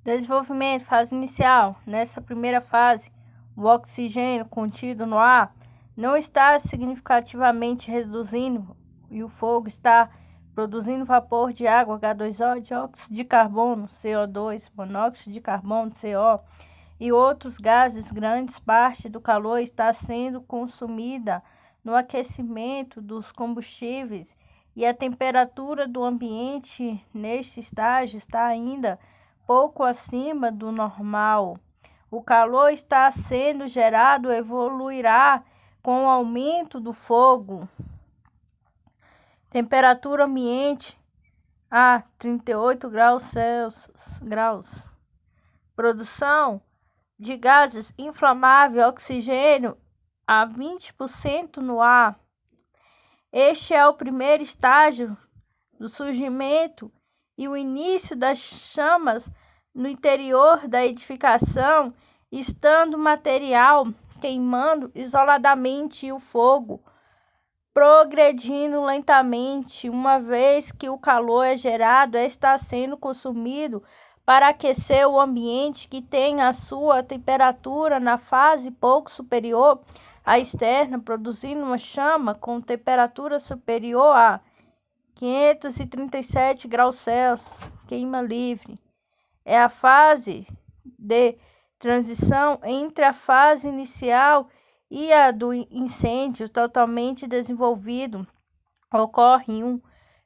Desenvolvimento, fase inicial. Nessa primeira fase, o oxigênio contido no ar não está significativamente reduzindo e o fogo está produzindo vapor de água, H2O, dióxido de carbono, CO2, monóxido de carbono, CO, e outros gases. Grande parte do calor está sendo consumida no aquecimento dos combustíveis e a temperatura do ambiente neste estágio está ainda pouco acima do normal. O calor está sendo gerado evoluirá com o aumento do fogo. Temperatura ambiente a 38 graus Celsius. Produção de gases inflamáveis, oxigênio a 20% no ar. Este é o primeiro estágio do surgimento e o início das chamas no interior da edificação, estando o material queimando isoladamente e o fogo progredindo lentamente. Uma vez que o calor é gerado, está sendo consumido para aquecer o ambiente, que tem a sua temperatura na fase pouco superior à externa, produzindo uma chama com temperatura superior a 537 graus Celsius. Queima livre é a fase de transição entre a fase inicial e a do incêndio totalmente desenvolvido. Ocorre em um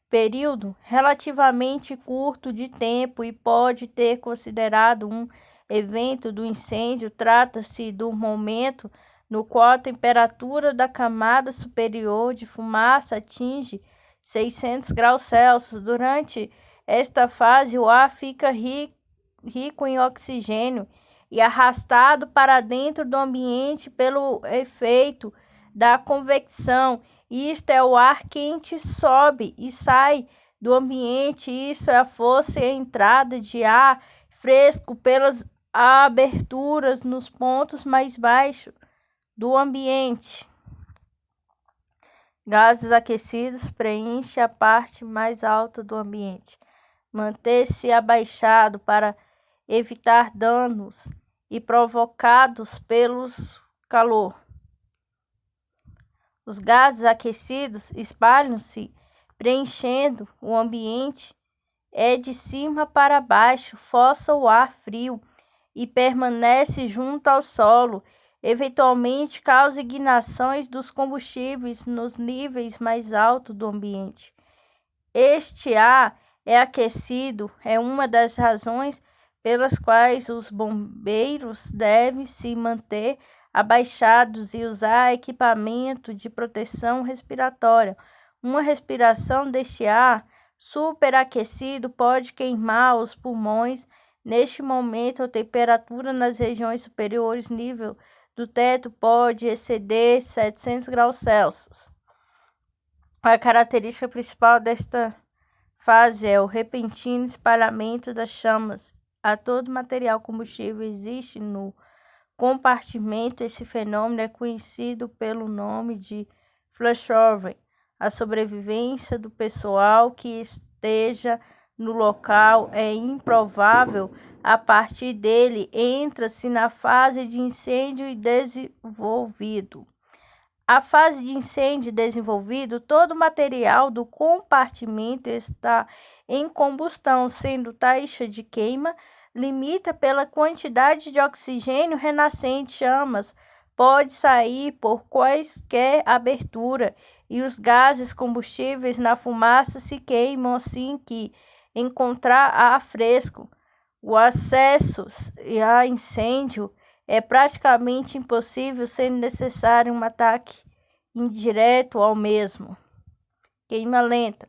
período relativamente curto de tempo e pode ter considerado um evento do incêndio. Trata-se do momento no qual a temperatura da camada superior de fumaça atinge 600 graus Celsius. Durante esta fase, o ar fica rico em oxigênio e arrastado para dentro do ambiente pelo efeito da convecção. Isto é, o ar quente sobe e sai do ambiente. Isso é a força e a entrada de ar fresco pelas aberturas nos pontos mais baixos do ambiente. Gases aquecidos preenchem a parte mais alta do ambiente. Manter-se abaixado para evitar danos e provocados pelo calor. Os gases aquecidos espalham-se, preenchendo o ambiente de cima para baixo, força o ar frio e permanece junto ao solo. Eventualmente causa ignições dos combustíveis nos níveis mais altos do ambiente. Este ar é aquecido, é uma das razões pelas quais os bombeiros devem se manter abaixados e usar equipamento de proteção respiratória. Uma respiração deste ar superaquecido pode queimar os pulmões. Neste momento, a temperatura nas regiões superiores nível do teto pode exceder 700 graus Celsius. A característica principal desta fase é o repentino espalhamento das chamas a todo material combustível existe no compartimento. Esse fenômeno é conhecido pelo nome de flashover. A sobrevivência do pessoal que esteja no local é improvável. A partir dele, entra-se na fase de incêndio desenvolvido. A fase de incêndio desenvolvido, todo o material do compartimento está em combustão, sendo taxa de queima limita pela quantidade de oxigênio renascente. Chamas pode sair por quaisquer abertura e os gases combustíveis na fumaça se queimam assim que encontrar ar fresco. O acesso a incêndio é praticamente impossível, sendo necessário um ataque indireto ao mesmo. Queima lenta.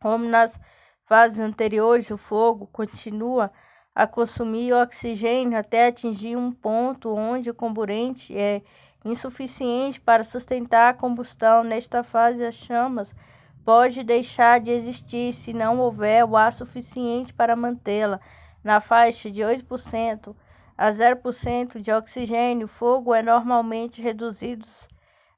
Como nas fases anteriores, o fogo continua a consumir oxigênio até atingir um ponto onde o comburente é insuficiente para sustentar a combustão. Nesta fase, as chamas podem deixar de existir se não houver o ar suficiente para mantê-la na faixa de 8% a 0% de oxigênio. O fogo é normalmente reduzido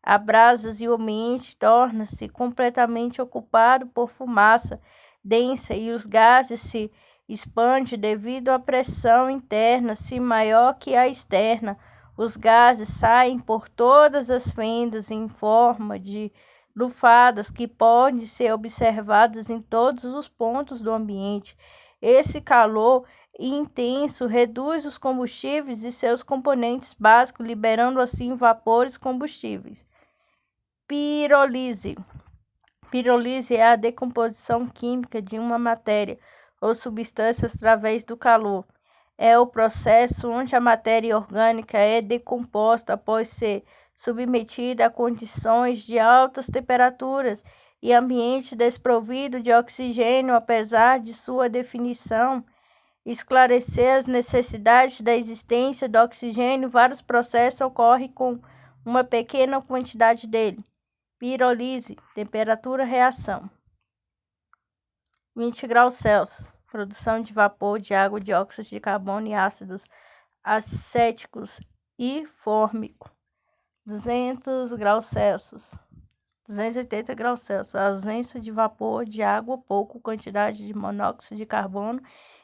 a brasas e o ambiente torna-se completamente ocupado por fumaça densa e os gases se expande devido à pressão interna, se maior que a externa. Os gases saem por todas as fendas em forma de lufadas que podem ser observadas em todos os pontos do ambiente. Esse calor intenso reduz os combustíveis e seus componentes básicos, liberando assim vapores combustíveis. Pirólise. Pirólise é a decomposição química de uma matéria ou substância através do calor. É o processo onde a matéria orgânica é decomposta após ser submetida a condições de altas temperaturas e ambiente desprovido de oxigênio. Apesar de sua definição esclarecer as necessidades da existência do oxigênio, vários processos ocorrem com uma pequena quantidade dele. Pirólise, temperatura, reação. 20 graus Celsius, produção de vapor de água, dióxido de carbono e ácidos acéticos e fórmico. 200 graus Celsius, 280 graus Celsius, a ausência de vapor de água, pouca quantidade de monóxido de carbono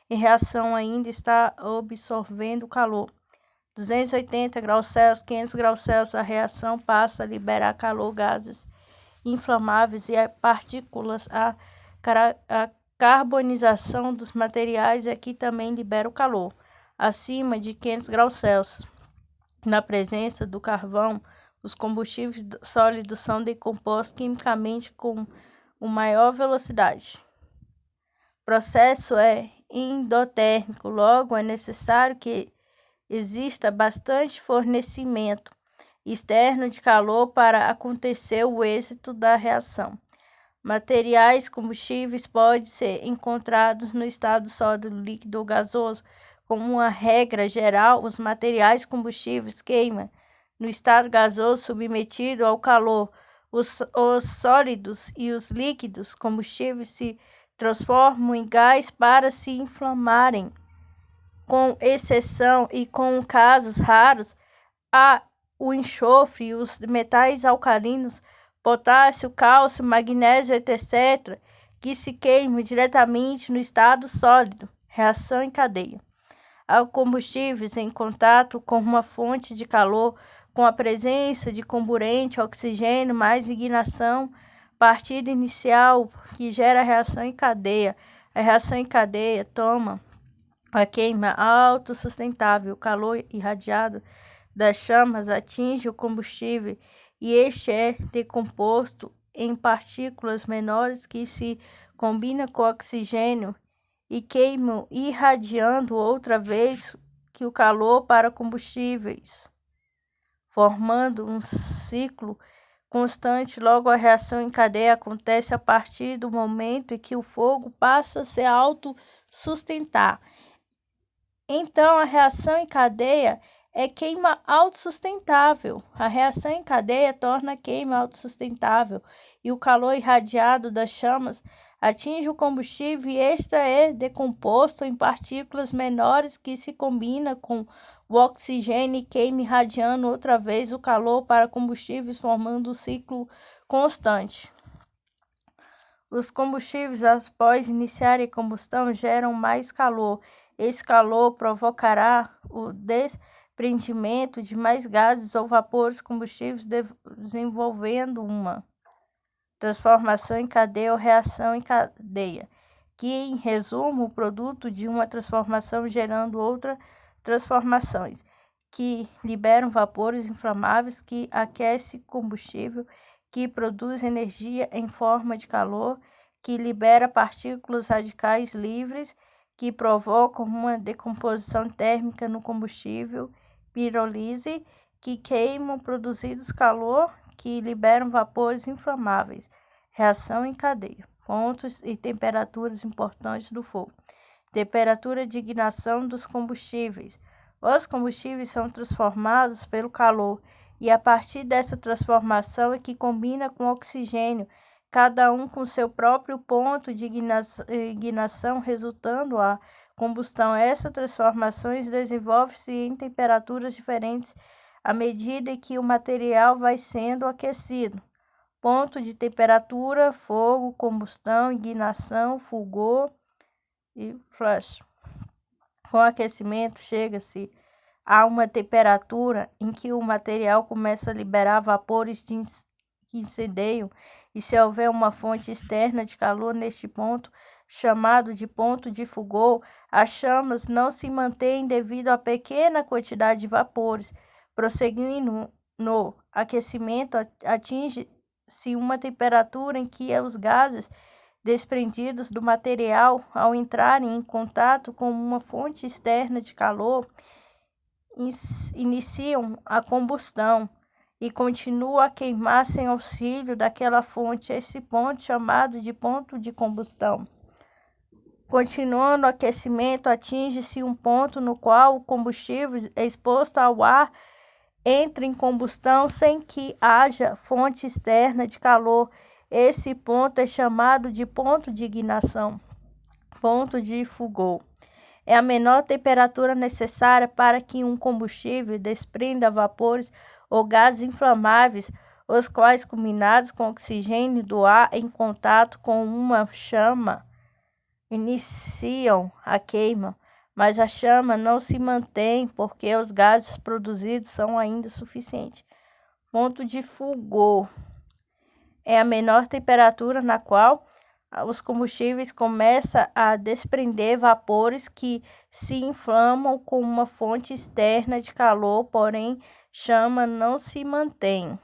em reação ainda está absorvendo o calor. 280 graus Celsius, 500 graus Celsius, a reação passa a liberar calor, gases inflamáveis e partículas. A carbonização dos materiais aqui também libera o calor. Acima de 500 graus Celsius, na presença do carvão, os combustíveis sólidos são decompostos quimicamente com maior velocidade. O processo é endotérmico, logo é necessário que exista bastante fornecimento externo de calor para acontecer o êxito da reação. Materiais combustíveis podem ser encontrados no estado sólido, líquido ou gasoso. Como uma regra geral, os materiais combustíveis queimam no estado gasoso submetido ao calor. Os sólidos e os líquidos combustíveis se transformam em gás para se inflamarem. Com exceção e com casos raros, há o enxofre e os metais alcalinos, potássio, cálcio, magnésio, etc., que se queimam diretamente no estado sólido. Reação em cadeia. Há combustíveis em contato com uma fonte de calor, com a presença de comburente, oxigênio, mais ignição, partida inicial, que gera reação em cadeia. A reação em cadeia toma a queima autossustentável. O calor irradiado das chamas atinge o combustível e este é decomposto em partículas menores que se combinam com o oxigênio e queimam, irradiando outra vez que o calor para combustíveis, formando um ciclo constante. Logo, a reação em cadeia acontece a partir do momento em que o fogo passa a se autossustentar. Então, a reação em cadeia é queima autossustentável. A reação em cadeia torna a queima autossustentável e o calor irradiado das chamas atinge o combustível e este é decomposto em partículas menores que se combinam com o oxigênio e queima, irradiando outra vez o calor para combustíveis, formando um ciclo constante. Os combustíveis, após iniciarem a combustão, geram mais calor. Esse calor provocará o desprendimento de mais gases ou vapores combustíveis, desenvolvendo uma transformação em cadeia ou reação em cadeia, que, em resumo, o produto de uma transformação gerando outras transformações, que liberam vapores inflamáveis, que aquecem combustível, que produz energia em forma de calor, que libera partículas radicais livres, que provocam uma decomposição térmica no combustível, pirólise, que queimam produzidos calor, que liberam vapores inflamáveis. Reação em cadeia. Pontos e temperaturas importantes do fogo. Temperatura de ignição dos combustíveis. Os combustíveis são transformados pelo calor e a partir dessa transformação é que combina com o oxigênio, cada um com seu próprio ponto de ignição, resultando a combustão. Essa transformação desenvolve-se em temperaturas diferentes à medida que o material vai sendo aquecido. Ponto de temperatura: fogo, combustão, ignição, fulgor, e flush. Com o aquecimento, chega-se a uma temperatura em que o material começa a liberar vapores que incendeiam, e se houver uma fonte externa de calor neste ponto, chamado de ponto de fogo, as chamas não se mantêm devido à pequena quantidade de vapores. Prosseguindo no aquecimento, atinge-se uma temperatura em que os gases desprendidos do material, ao entrarem em contato com uma fonte externa de calor, iniciam a combustão e continuam a queimar sem auxílio daquela fonte. Esse ponto chamado de ponto de combustão. Continuando o aquecimento, atinge-se um ponto no qual o combustível exposto ao ar entra em combustão sem que haja fonte externa de calor. Esse ponto é chamado de ponto de ignição, ponto de fogo. É a menor temperatura necessária para que um combustível desprenda vapores ou gases inflamáveis, os quais, combinados com o oxigênio do ar em contato com uma chama, iniciam a queima, mas a chama não se mantém porque os gases produzidos são ainda suficientes. Ponto de fogo é a menor temperatura na qual os combustíveis começam a desprender vapores que se inflamam com uma fonte externa de calor, porém chama não se mantém.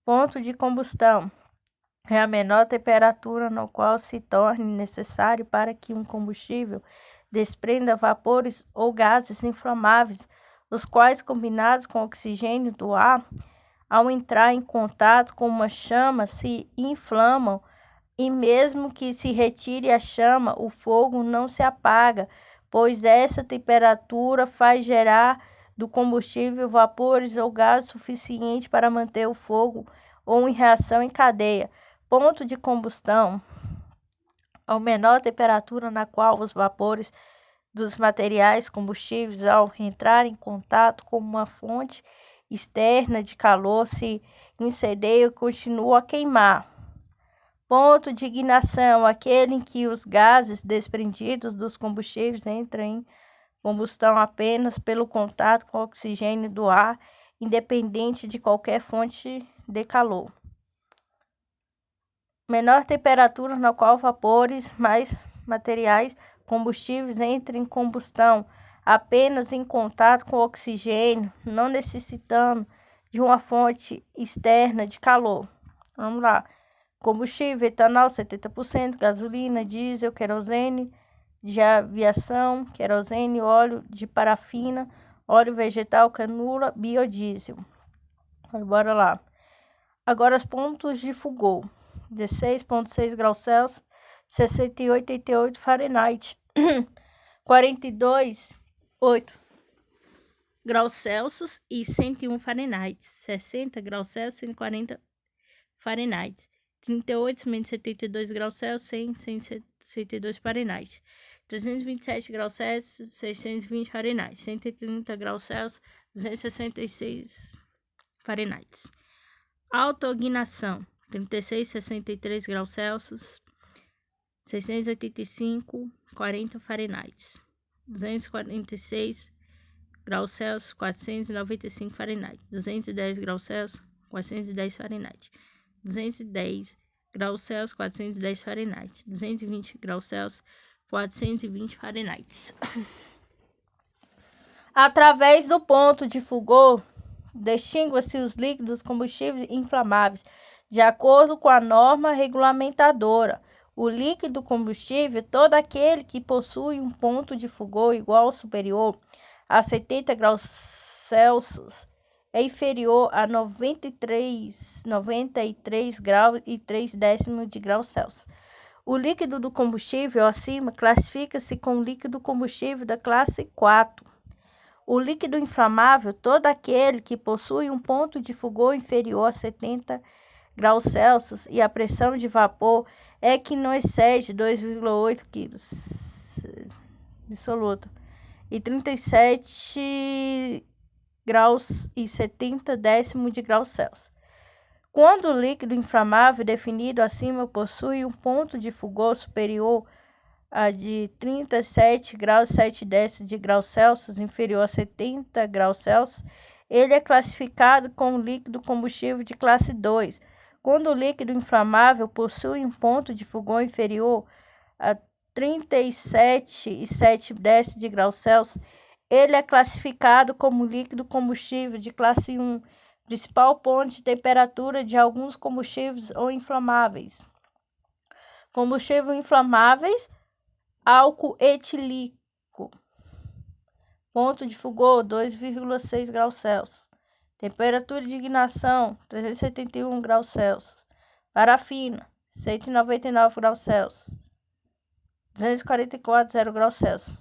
Ponto de combustão é a menor temperatura na qual se torne necessário para que um combustível desprenda vapores ou gases inflamáveis, os quais, combinados com o oxigênio do ar, ao entrar em contato com uma chama, se inflamam, e mesmo que se retire a chama, o fogo não se apaga, pois essa temperatura faz gerar do combustível vapores ou gás suficiente para manter o fogo ou em reação em cadeia. Ponto de combustão, a menor temperatura na qual os vapores dos materiais combustíveis, ao entrar em contato com uma fonte externa de calor, se incendeiam e continuam a queimar. Ponto de ignição, aquele em que os gases desprendidos dos combustíveis entram em combustão apenas pelo contato com o oxigênio do ar, independente de qualquer fonte de calor. Menor temperatura na qual vapores mais materiais combustíveis entram em combustão apenas em contato com o oxigênio, não necessitando de uma fonte externa de calor. Vamos lá. Combustível: etanol 70%, gasolina, diesel, querosene de aviação, querosene, óleo de parafina, óleo vegetal, canula, biodiesel. Bora lá. Agora os pontos de fogo: 16,6 graus Celsius, 68,88 Fahrenheit, 42,8 graus Celsius e 101 Fahrenheit, 60 graus Celsius, 140 Fahrenheit, 38 menos 72 graus Celsius, 162 Fahrenheit, 327 graus Celsius, 620 Fahrenheit, 130 graus Celsius, 266 Fahrenheit. Autoignição: 36,63 graus Celsius, 685, 40 Fahrenheit, 246 graus Celsius, 495 Fahrenheit, 210 graus Celsius, 410 Fahrenheit, 210 graus Celsius, 410 Fahrenheit, 220 graus Celsius, 420 Fahrenheit. Através do ponto de fogo, distinguem-se os líquidos combustíveis inflamáveis, de acordo com a norma regulamentadora. O líquido combustível é todo aquele que possui um ponto de fogo igual ou superior a 70 graus Celsius, é inferior a 93 graus e 3 décimos de grau Celsius. O líquido do combustível acima classifica-se como líquido combustível da classe 4. O líquido inflamável, todo aquele que possui um ponto de fogo inferior a 70 graus Celsius e a pressão de vapor é que não excede 2,8 kg absoluto e 37 graus e 70 décimos de grau Celsius. Quando o líquido inflamável definido acima possui um ponto de fogo superior a de 37 graus 7/10 de graus Celsius, inferior a 70 graus Celsius, ele é classificado como líquido combustível de classe 2. Quando o líquido inflamável possui um ponto de fogão inferior a 37,7 de graus Celsius, ele é classificado como líquido combustível de classe 1, principal ponto de temperatura de alguns combustíveis ou inflamáveis. Combustíveis inflamáveis: álcool etílico, ponto de fogão 2,6 graus Celsius. Temperatura de ignição 371 graus Celsius. Parafina 199 graus Celsius. 244 0 graus Celsius.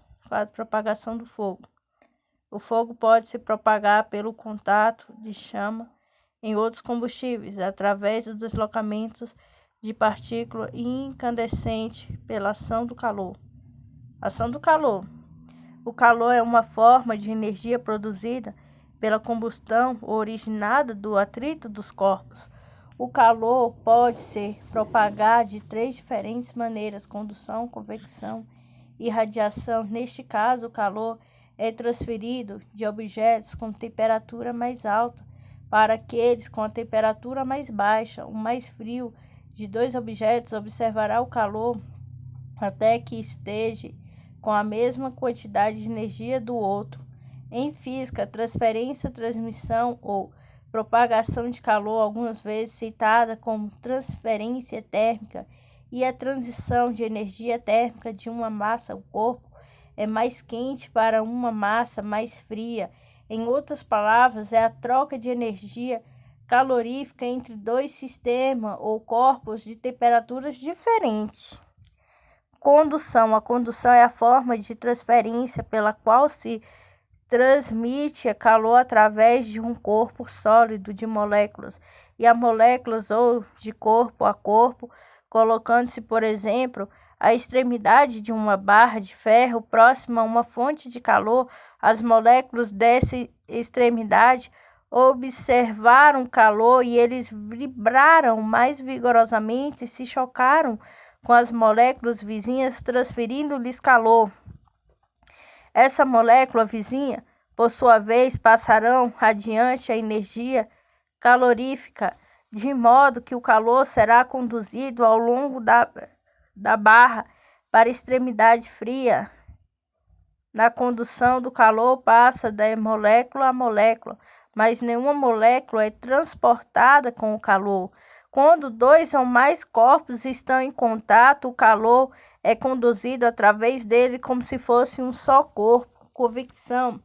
Propagação do fogo. O fogo pode se propagar pelo contato de chama em outros combustíveis, através dos deslocamentos de partícula incandescente pela ação do calor. Ação do calor. O calor é uma forma de energia produzida pela combustão originada do atrito dos corpos. O calor pode ser propagado de 3 diferentes maneiras: condução, convecção e radiação. Neste caso, o calor é transferido de objetos com temperatura mais alta para aqueles com a temperatura mais baixa. O mais frio de 2 objetos observará o calor até que esteja com a mesma quantidade de energia do outro. Em física, transferência, transmissão ou propagação de calor, algumas vezes citada como transferência térmica, e a transição de energia térmica de uma massa ao corpo é mais quente para uma massa mais fria. Em outras palavras, é a troca de energia calorífica entre 2 sistemas ou corpos de temperaturas diferentes. Condução. A condução é a forma de transferência pela qual se transmite calor através de um corpo sólido de moléculas e a moléculas ou de corpo a corpo, colocando-se, por exemplo, a extremidade de uma barra de ferro próxima a uma fonte de calor. As moléculas dessa extremidade observaram o calor e eles vibraram mais vigorosamente e se chocaram com as moléculas vizinhas, transferindo-lhes calor. Essa molécula vizinha, por sua vez, passarão adiante a energia calorífica, de modo que o calor será conduzido ao longo da barra para a extremidade fria. Na condução do calor passa da molécula a molécula, mas nenhuma molécula é transportada com o calor. Quando 2 ou mais corpos estão em contato, o calor é conduzido através dele como se fosse um só corpo. Convecção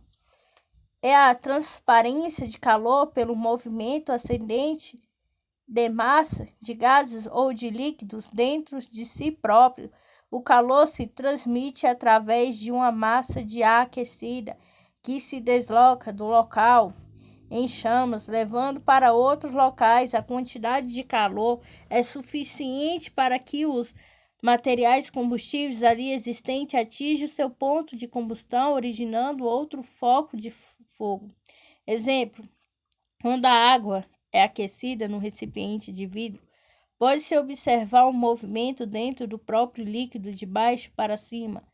é a transparência de calor pelo movimento ascendente de massa, de gases ou de líquidos dentro de si próprio. O calor se transmite através de uma massa de ar aquecida que se desloca do local em chamas, levando para outros locais. A quantidade de calor é suficiente para que os materiais combustíveis ali existentes atinjam seu ponto de combustão, originando outro foco de fogo. Exemplo: quando a água é aquecida no recipiente de vidro, pode-se observar um movimento dentro do próprio líquido de baixo para cima.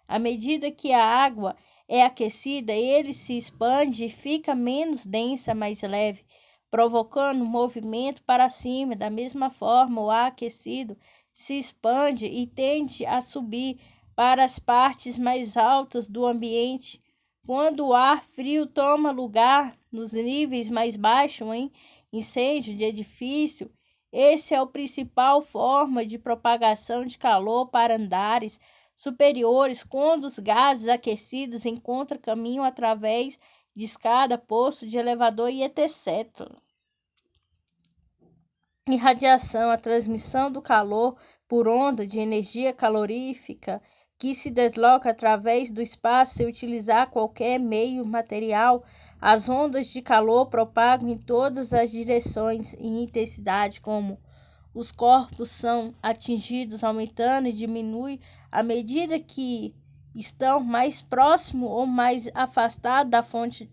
À medida que a água é aquecida, ele se expande e fica menos densa, mais leve, provocando um movimento para cima. Da mesma forma, o ar aquecido se expande e tende a subir para as partes mais altas do ambiente. Quando o ar frio toma lugar nos níveis mais baixos, em incêndio de edifício, esse é a principal forma de propagação de calor para andares superiores, quando os gases aquecidos encontram caminho através de escada, poço de elevador e etc. Irradiação: a transmissão do calor por onda de energia calorífica que se desloca através do espaço sem utilizar qualquer meio material. As ondas de calor propagam em todas as direções e intensidade, como os corpos são atingidos, aumentando e diminui à medida que estão mais próximos ou mais afastados da fonte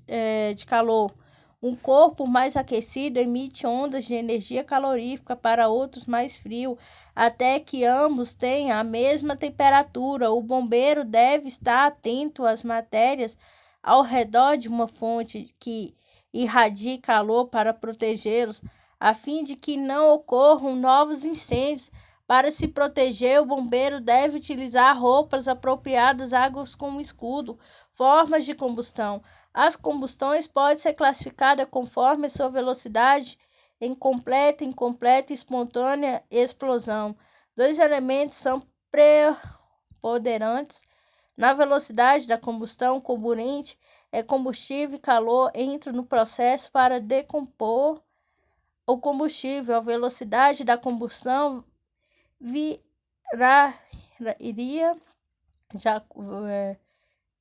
de calor. Um corpo mais aquecido emite ondas de energia calorífica para outros mais frios, até que ambos tenham a mesma temperatura. O bombeiro deve estar atento às matérias ao redor de uma fonte que irradie calor para protegê-los, a fim de que não ocorram novos incêndios. Para se proteger, o bombeiro deve utilizar roupas apropriadas, águas como escudo, formas de combustão. As combustões podem ser classificadas conforme sua velocidade em completa, incompleta e espontânea explosão. Dois elementos são preponderantes na velocidade da combustão. O comburente é combustível e calor entram no processo para decompor o combustível. A velocidade da combustão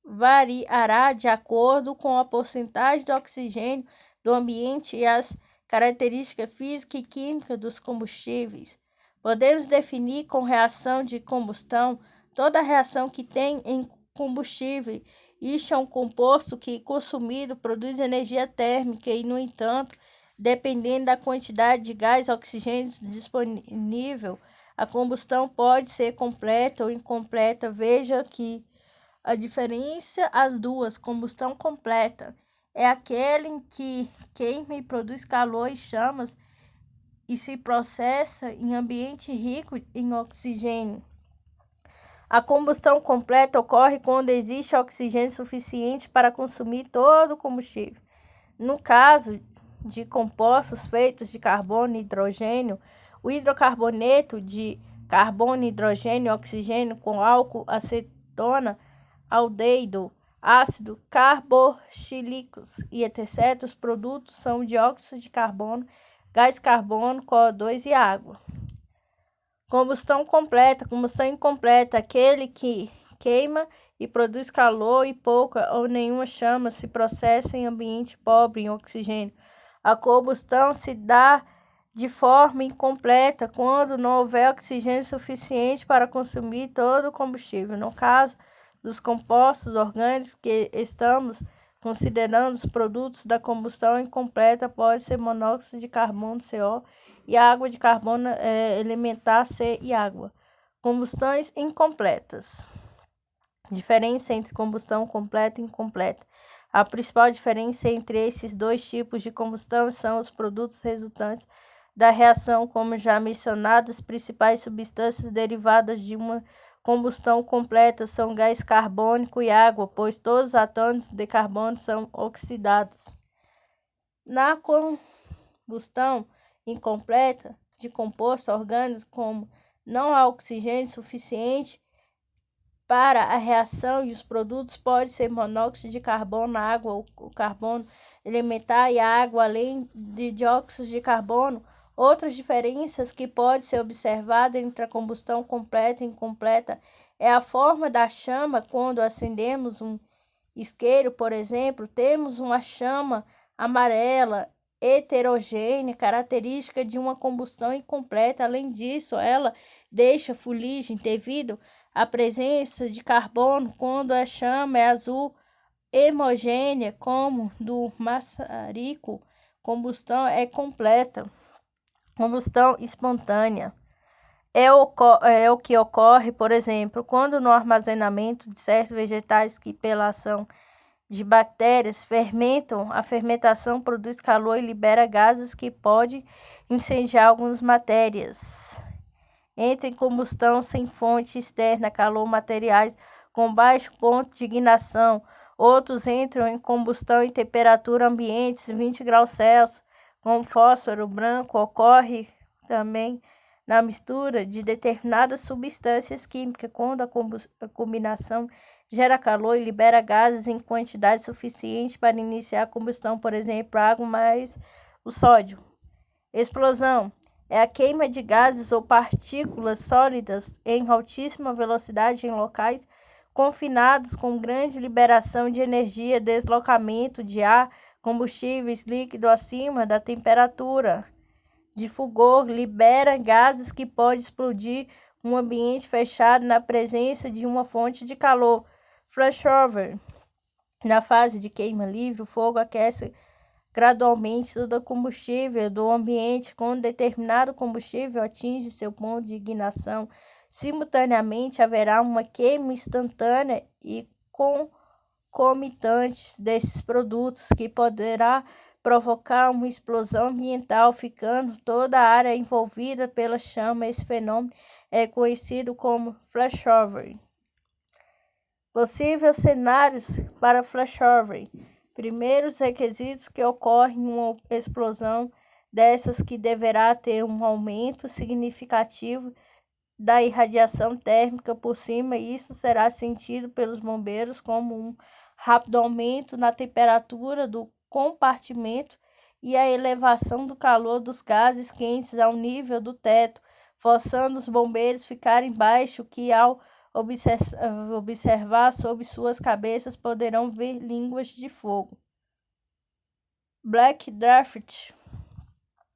variará de acordo com a porcentagem de oxigênio do ambiente e as características físicas e químicas dos combustíveis. Podemos definir com reação de combustão toda reação que tem em combustível. Isto é um composto que, consumido, produz energia térmica e, no entanto, dependendo da quantidade de gás e oxigênio disponível, a combustão pode ser completa ou incompleta. Veja que a diferença, as duas. Combustão completa é aquele em que queima e produz calor e chamas e se processa em ambiente rico em oxigênio. A combustão completa ocorre quando existe oxigênio suficiente para consumir todo o combustível. No caso de compostos feitos de carbono e hidrogênio, o hidrocarboneto de carbono, hidrogênio e oxigênio com álcool, acetona, aldeído, ácido carboxílicos e etc. Os produtos são dióxido de carbono, gás carbono, CO2 e água. Combustão completa. Combustão incompleta, aquele que queima e produz calor e pouca ou nenhuma chama, se processa em ambiente pobre em oxigênio. A combustão se dá de forma incompleta quando não houver oxigênio suficiente para consumir todo o combustível. No caso dos compostos orgânicos que estamos considerando, os produtos da combustão incompleta podem ser monóxido de carbono, CO, e água de carbono elementar, C, e água. Combustões incompletas. Diferença entre combustão completa e incompleta. A principal diferença entre esses dois tipos de combustão são os produtos resultantes da reação. Como já mencionado, as principais substâncias derivadas de uma combustão completa são gás carbônico e água, pois todos os átomos de carbono são oxidados. Na combustão incompleta de composto orgânico, como não há oxigênio suficiente para a reação e os produtos podem ser monóxido de carbono, água, o carbono elementar e a água, além de dióxido de carbono. Outras diferenças que podem ser observadas entre a combustão completa e incompleta é a forma da chama. Quando acendemos um isqueiro, por exemplo, temos uma chama amarela heterogênea, característica de uma combustão incompleta. Além disso, ela deixa fuligem devido à presença de carbono. Quando a chama é azul homogênea, como do maçarico, combustão é completa. Combustão espontânea é o que ocorre, por exemplo, quando no armazenamento de certos vegetais que, pela ação de bactérias, fermentam. A fermentação produz calor e libera gases que podem incendiar algumas matérias. Entra em combustão sem fonte externa, calor, materiais com baixo ponto de ignição. Outros entram em combustão em temperatura ambiente, 20 graus Celsius, como fósforo branco. Ocorre também na mistura de determinadas substâncias químicas, quando a combinação gera calor e libera gases em quantidade suficiente para iniciar a combustão, por exemplo, a água mais o sódio. Explosão é a queima de gases ou partículas sólidas em altíssima velocidade em locais confinados, com grande liberação de energia. Deslocamento de ar, combustíveis líquidos acima da temperatura de fulgor libera gases que podem explodir um ambiente fechado na presença de uma fonte de calor. Flashover. Na fase de queima livre, o fogo aquece gradualmente todo combustível do ambiente com determinado combustível atinge seu ponto de ignição. Simultaneamente, haverá uma queima instantânea e concomitante desses produtos, que poderá provocar uma explosão ambiental, ficando toda a área envolvida pela chama. Esse fenômeno é conhecido como flashover. Possíveis cenários para flashover. Primeiros requisitos que ocorrem uma explosão dessas, que deverá ter um aumento significativo da irradiação térmica por cima. Isso será sentido pelos bombeiros como um rápido aumento na temperatura do compartimento e a elevação do calor dos gases quentes ao nível do teto, forçando os bombeiros a ficarem baixo, que ao observar sobre suas cabeças poderão ver línguas de fogo. Black Draft.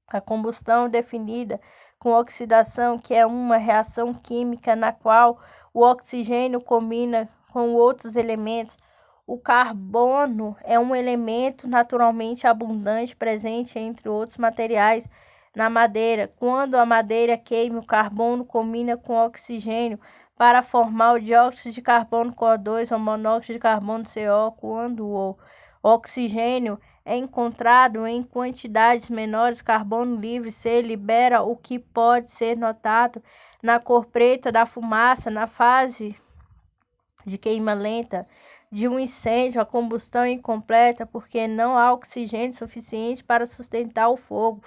A combustão definida com oxidação, que é uma reação química na qual o oxigênio combina com outros elementos. O carbono é um elemento naturalmente abundante, presente entre outros materiais na madeira. Quando a madeira queima, o carbono combina com o oxigênio para formar o dióxido de carbono CO2 ou monóxido de carbono CO. Quando o oxigênio é encontrado em quantidades menores, carbono livre se libera, o que pode ser notado na cor preta da fumaça. Na fase de queima lenta de um incêndio, a combustão é incompleta porque não há oxigênio suficiente para sustentar o fogo.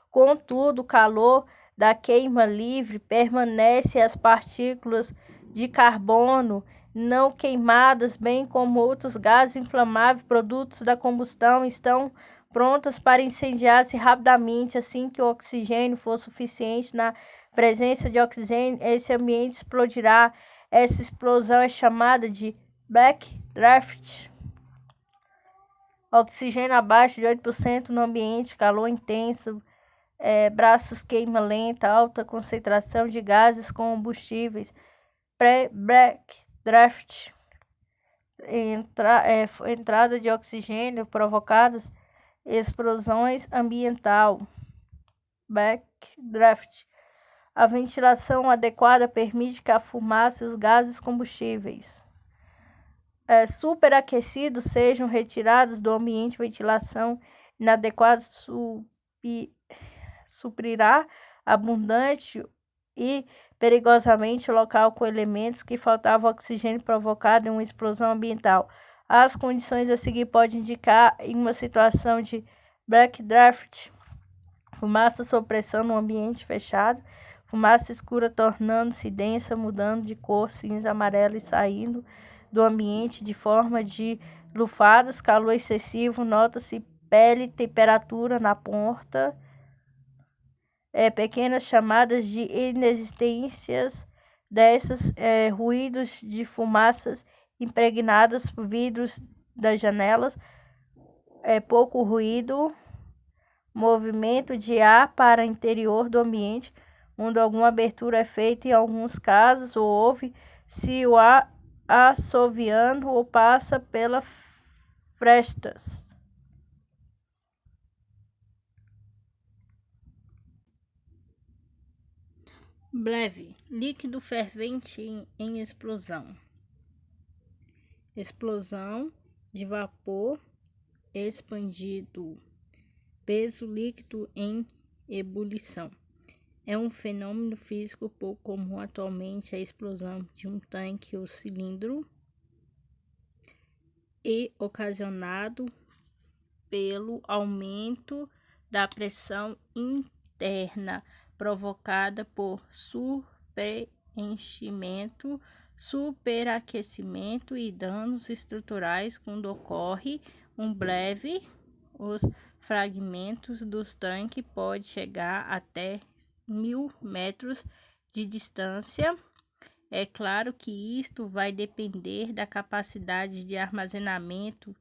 Contudo, o calor da queima livre permanece e as partículas de carbono não queimadas, bem como outros gases inflamáveis, produtos da combustão, estão prontas para incendiar-se rapidamente. Assim que o oxigênio for suficiente, na presença de oxigênio, esse ambiente explodirá. Essa explosão é chamada de Black Draft. Oxigênio abaixo de 8% no ambiente, calor intenso, braços queima lenta, alta concentração de gases combustíveis. Black Draft. Entrada de oxigênio provocadas explosões ambiental. Black Draft. A ventilação adequada permite que a fumaça e os gases combustíveis superaquecidos sejam retirados do ambiente. Ventilação inadequada suprirá abundante e perigosamente o local com elementos que faltava oxigênio, provocado em uma explosão ambiental. As condições a seguir podem indicar em uma situação de Black Draft: fumaça sob pressão no ambiente fechado, fumaça escura tornando-se densa, mudando de cor cinza amarela e saindo do ambiente de forma de lufadas, calor excessivo, nota-se pele, temperatura na porta, pequenas chamadas de inexistências dessas, ruídos de fumaças impregnadas por vidros das janelas, pouco ruído, movimento de ar para o interior do ambiente, onde alguma abertura é feita em alguns casos, ou ouve-se o ar assoviando ou passa pelas frestas. Breve, líquido fervente em explosão. Explosão de vapor expandido. Peso líquido em ebulição. É um fenômeno físico pouco comum atualmente. A explosão de um tanque ou cilindro e ocasionado pelo aumento da pressão interna provocada por superenchimento, superaquecimento e danos estruturais. Quando ocorre um breve, os fragmentos dos tanques podem chegar até 1000 metros de distância. É claro que isto vai depender da capacidade de armazenamento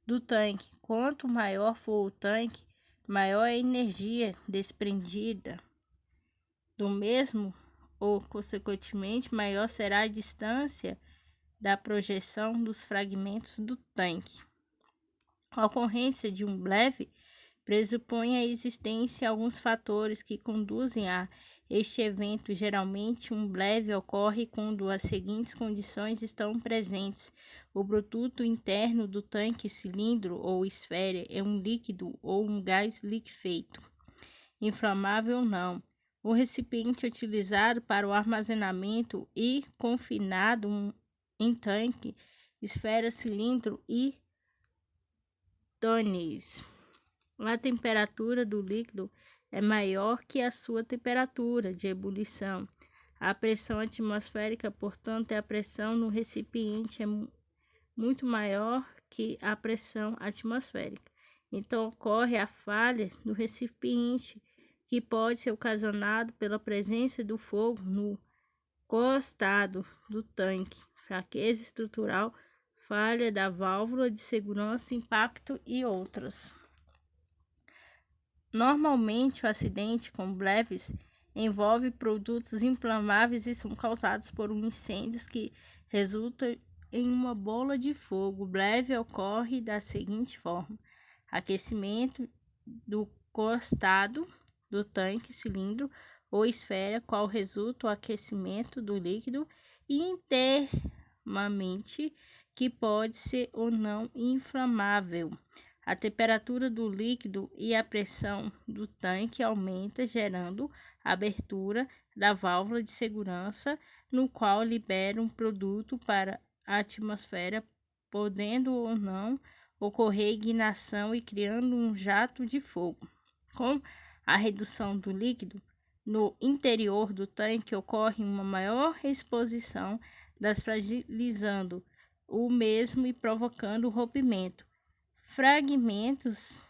do tanque. Quanto maior for o tanque, maior a energia desprendida do mesmo, ou consequentemente maior será a distância da projeção dos fragmentos do tanque. A ocorrência de um breve pressupõe a existência de alguns fatores que conduzem a este evento. Geralmente, um bleve ocorre quando as seguintes condições estão presentes: o produto interno do tanque, cilindro ou esfera é um líquido ou um gás liquefeito, inflamável ou não. O recipiente utilizado para o armazenamento e confinado em tanque, esfera, cilindro e tonéis. A temperatura do líquido é maior que a sua temperatura de ebulição. A pressão atmosférica, portanto, a pressão no recipiente é muito maior que a pressão atmosférica. Então, ocorre a falha do recipiente, que pode ser ocasionado pela presença do fogo no costado do tanque, fraqueza estrutural, falha da válvula de segurança, impacto e outras. Normalmente, o acidente com bleves envolve produtos inflamáveis e são causados por incêndios que resultam em uma bola de fogo. O bleve ocorre da seguinte forma: aquecimento do costado do tanque, cilindro ou esfera, qual resulta o aquecimento do líquido internamente, que pode ser ou não inflamável. A temperatura do líquido e a pressão do tanque aumenta, gerando a abertura da válvula de segurança, no qual libera um produto para a atmosfera, podendo ou não ocorrer ignição e criando um jato de fogo. Com a redução do líquido no interior do tanque, ocorre uma maior exposição, fragilizando o mesmo e provocando o rompimento. Fragmentos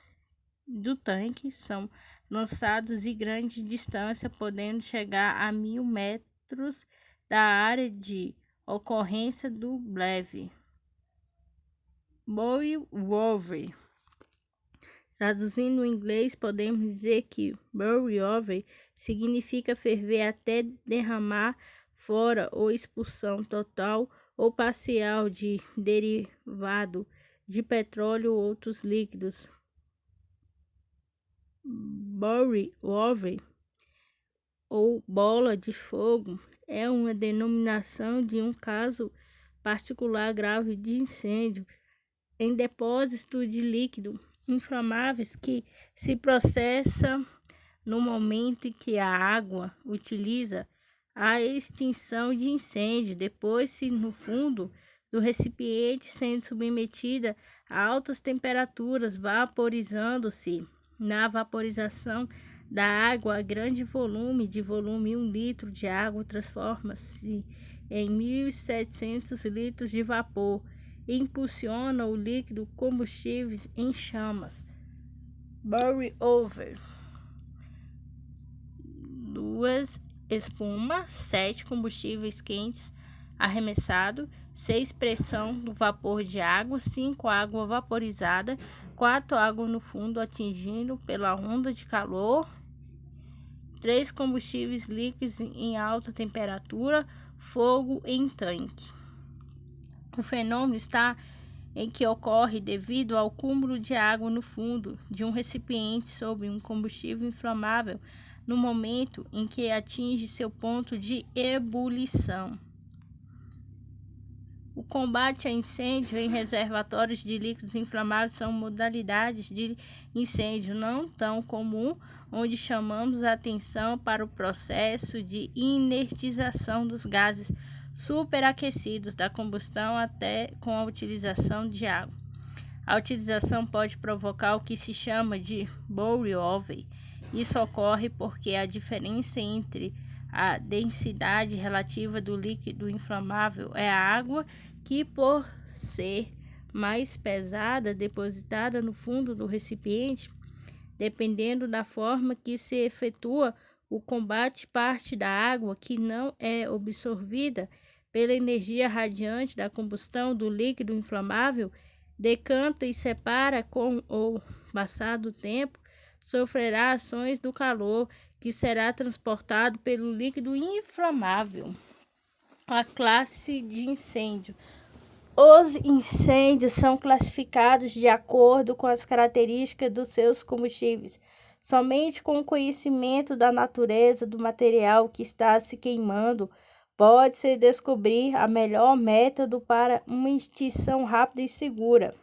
do tanque são lançados em grande distância, podendo chegar a 1000 metros da área de ocorrência do bleve. Boil over. Traduzindo em inglês, podemos dizer que boil over significa ferver até derramar fora ou expulsão total ou parcial de derivado de petróleo ou outros líquidos. Boil over ou bola de fogo é uma denominação de um caso particular grave de incêndio em depósito de líquido inflamáveis que se processa no momento em que a água utiliza a extinção de incêndio, depois-se no fundo do recipiente, sendo submetida a altas temperaturas, vaporizando-se. Na vaporização da água, a grande volume 1 litro de água transforma-se em 1.700 litros de vapor e impulsiona o líquido combustíveis em chamas. Boil over. 2. Espuma. 7. Combustíveis quentes arremessado. 6. Pressão do vapor de água. 5. Água vaporizada. 4. Água no fundo atingindo pela onda de calor. 3. Combustíveis líquidos em alta temperatura. Fogo em tanque. O fenômeno está em que ocorre devido ao acúmulo de água no fundo de um recipiente sob um combustível inflamável no momento em que atinge seu ponto de ebulição. O combate a incêndio em reservatórios de líquidos inflamáveis são modalidades de incêndio não tão comum, onde chamamos a atenção para o processo de inertização dos gases superaquecidos da combustão até com a utilização de água. A utilização pode provocar o que se chama de boil over. Isso ocorre porque a diferença entre a densidade relativa do líquido inflamável é a água, que por ser mais pesada, depositada no fundo do recipiente, dependendo da forma que se efetua o combate, parte da água que não é absorvida pela energia radiante da combustão do líquido inflamável decanta e separa. Com o passar do tempo, sofrerá ações do calor que será transportado pelo líquido inflamável. A classe de incêndio. Os incêndios são classificados de acordo com as características dos seus combustíveis. Somente com o conhecimento da natureza do material que está se queimando pode-se descobrir a melhor método para uma extinção rápida e segura.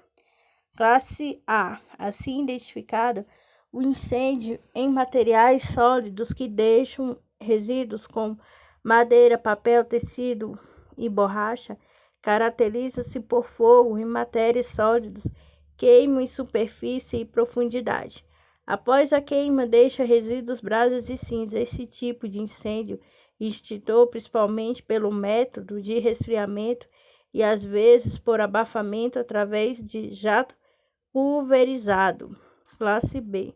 Classe A. Assim identificado, o incêndio em materiais sólidos que deixam resíduos como madeira, papel, tecido e borracha caracteriza-se por fogo em matérias sólidas, queima em superfície e profundidade. Após a queima, deixa resíduos, brasas e cinza. Esse tipo de incêndio extintor principalmente pelo método de resfriamento e às vezes por abafamento através de jato pulverizado. Classe B.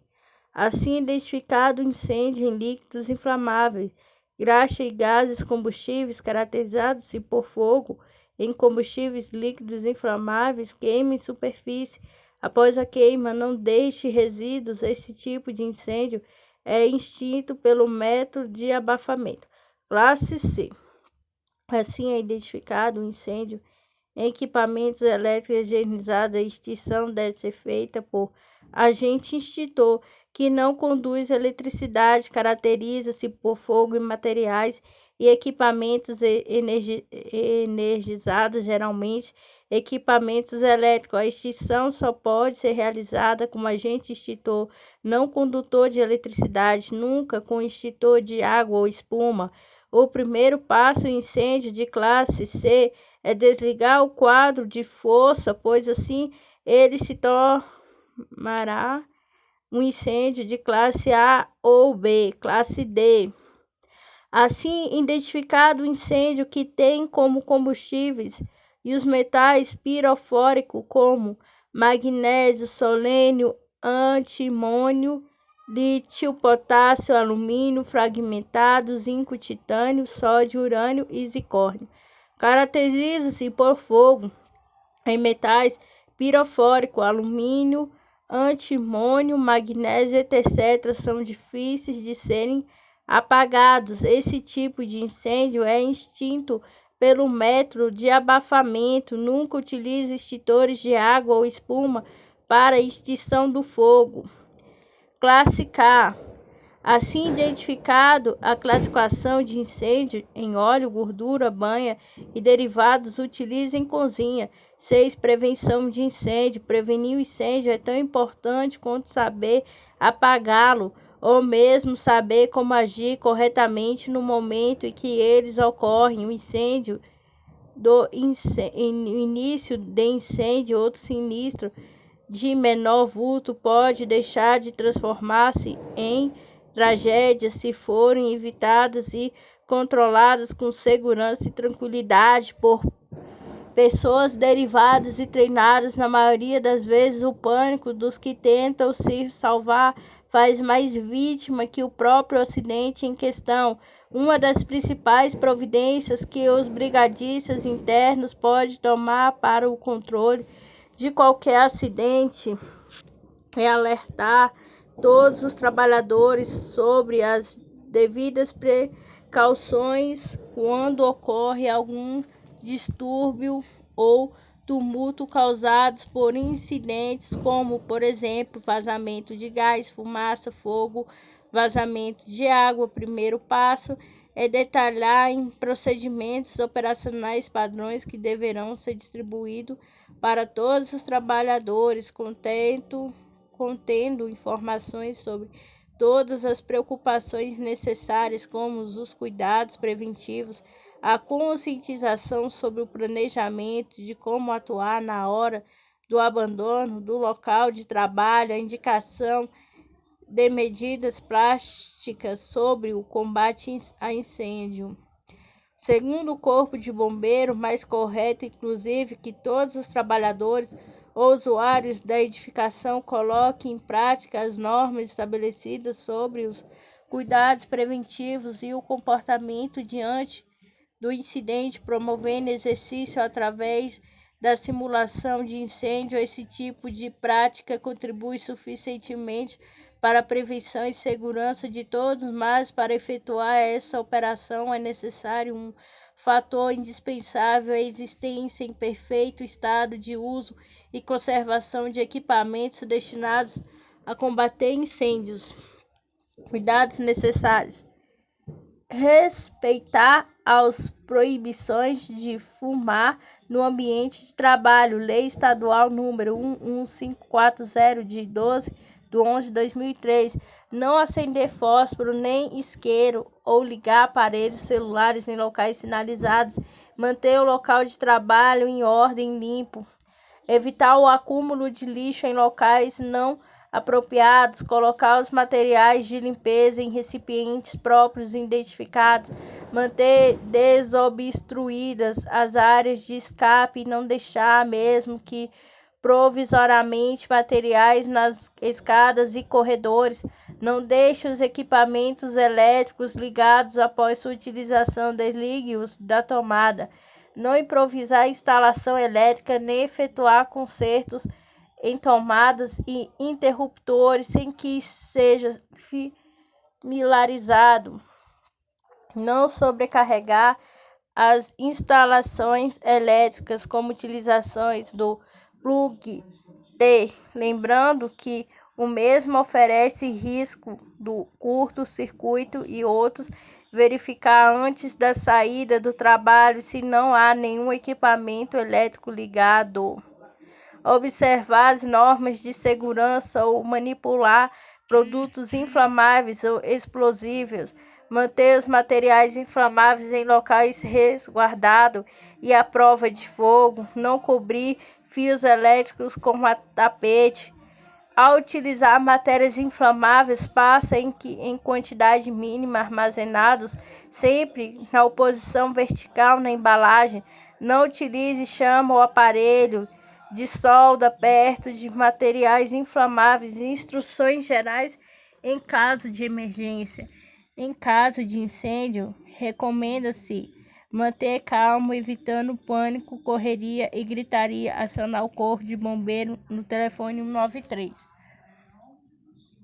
Assim identificado o incêndio em líquidos inflamáveis, graxa e gases combustíveis caracterizados-se por fogo em combustíveis líquidos inflamáveis, queima em superfície. Após a queima, não deixe resíduos. Esse tipo de incêndio é extinto pelo método de abafamento. Classe C. Assim é identificado o incêndio em equipamentos elétricos higienizados. A extinção deve ser feita por agente extintor que não conduz eletricidade, caracteriza-se por fogo em materiais e equipamentos energizados, geralmente equipamentos elétricos. A extinção só pode ser realizada com agente extintor não condutor de eletricidade, nunca com extintor de água ou espuma. O primeiro passo em incêndio de classe C é desligar o quadro de força, pois assim ele se tornará um incêndio de classe A ou B. Classe D. Assim, identificado o incêndio que tem como combustíveis e os metais pirofóricos como magnésio, selênio, antimônio, lítio, potássio, alumínio fragmentado, zinco, titânio, sódio, urânio e zircônio. Caracteriza-se por fogo em metais pirofóricos, alumínio, antimônio, magnésio, etc. São difíceis de serem apagados. Esse tipo de incêndio é extinto pelo método de abafamento. Nunca utilize extintores de água ou espuma para a extinção do fogo. Classe K. Assim identificado, a classificação de incêndio em óleo, gordura, banha e derivados utiliza em cozinha. 6. Prevenção de incêndio. Prevenir o incêndio é tão importante quanto saber apagá-lo, ou mesmo saber como agir corretamente no momento em que eles ocorrem. O incêndio início de incêndio, outro sinistro de menor vulto pode deixar de transformar-se em tragédias se forem evitadas e controladas com segurança e tranquilidade por pessoas derivadas e treinadas. Na maioria das vezes, o pânico dos que tentam se salvar faz mais vítima que o próprio acidente em questão. Uma das principais providências que os brigadistas internos podem tomar para o controle de qualquer acidente é alertar todos os trabalhadores sobre as devidas precauções quando ocorre algum distúrbio ou tumulto causados por incidentes como, por exemplo, vazamento de gás, fumaça, fogo, vazamento de água. O primeiro passo é detalhar em procedimentos operacionais padrões que deverão ser distribuídos para todos os trabalhadores, contendo informações sobre todas as preocupações necessárias, como os cuidados preventivos, a conscientização sobre o planejamento de como atuar na hora do abandono do local de trabalho, a indicação de medidas práticas sobre o combate a incêndio. Segundo o Corpo de Bombeiros, mais correto, inclusive, que todos os trabalhadores ou usuários da edificação coloquem em prática as normas estabelecidas sobre os cuidados preventivos e o comportamento diante do incidente, promovendo exercício através da simulação de incêndio. Esse tipo de prática contribui suficientemente para a prevenção e segurança de todos, mas para efetuar essa operação é necessário um fator indispensável é a existência em perfeito estado de uso e conservação de equipamentos destinados a combater incêndios. Cuidados necessários: respeitar as proibições de fumar no ambiente de trabalho. Lei Estadual número 11540 de 12/11/2003. Não acender fósforo nem isqueiro ou ligar aparelhos celulares em locais sinalizados. Manter o local de trabalho em ordem e limpo. Evitar o acúmulo de lixo em locais não apropriados, colocar os materiais de limpeza em recipientes próprios identificados, manter desobstruídas as áreas de escape e não deixar, mesmo que provisoriamente, materiais nas escadas e corredores. Não deixe os equipamentos elétricos ligados após sua utilização, desligue-os da tomada. Não improvisar a instalação elétrica nem efetuar consertos em tomadas e interruptores sem que seja familiarizado. Não sobrecarregar as instalações elétricas, como utilizações do plug-in, lembrando que o mesmo oferece risco do curto-circuito e outros. Verificar antes da saída do trabalho se não há nenhum equipamento elétrico ligado. Observar as normas de segurança ou manipular produtos inflamáveis ou explosivos. Manter os materiais inflamáveis em locais resguardados e à prova de fogo. Não cobrir fios elétricos com tapete. Ao utilizar matérias inflamáveis, passa em quantidade mínima armazenados, sempre na posição vertical na embalagem. Não utilize chama ou aparelho de solda perto de materiais inflamáveis. Instruções gerais em caso de emergência. Em caso de incêndio, recomenda-se manter calmo, evitando pânico, correria e gritaria. Acionar o corpo de bombeiro no telefone 193.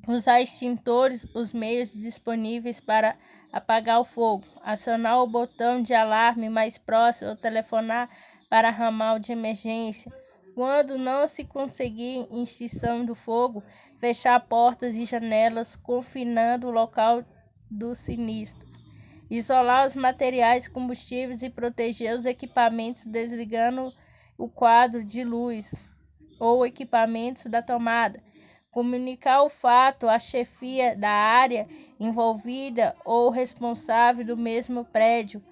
Usar extintores, os meios disponíveis para apagar o fogo. Acionar o botão de alarme mais próximo ou telefonar para ramal de emergência. Quando não se conseguir extinção do fogo, fechar portas e janelas, confinando o local do sinistro. Isolar os materiais combustíveis e proteger os equipamentos, desligando o quadro de luz ou equipamentos da tomada. Comunicar o fato à chefia da área envolvida ou responsável do mesmo prédio.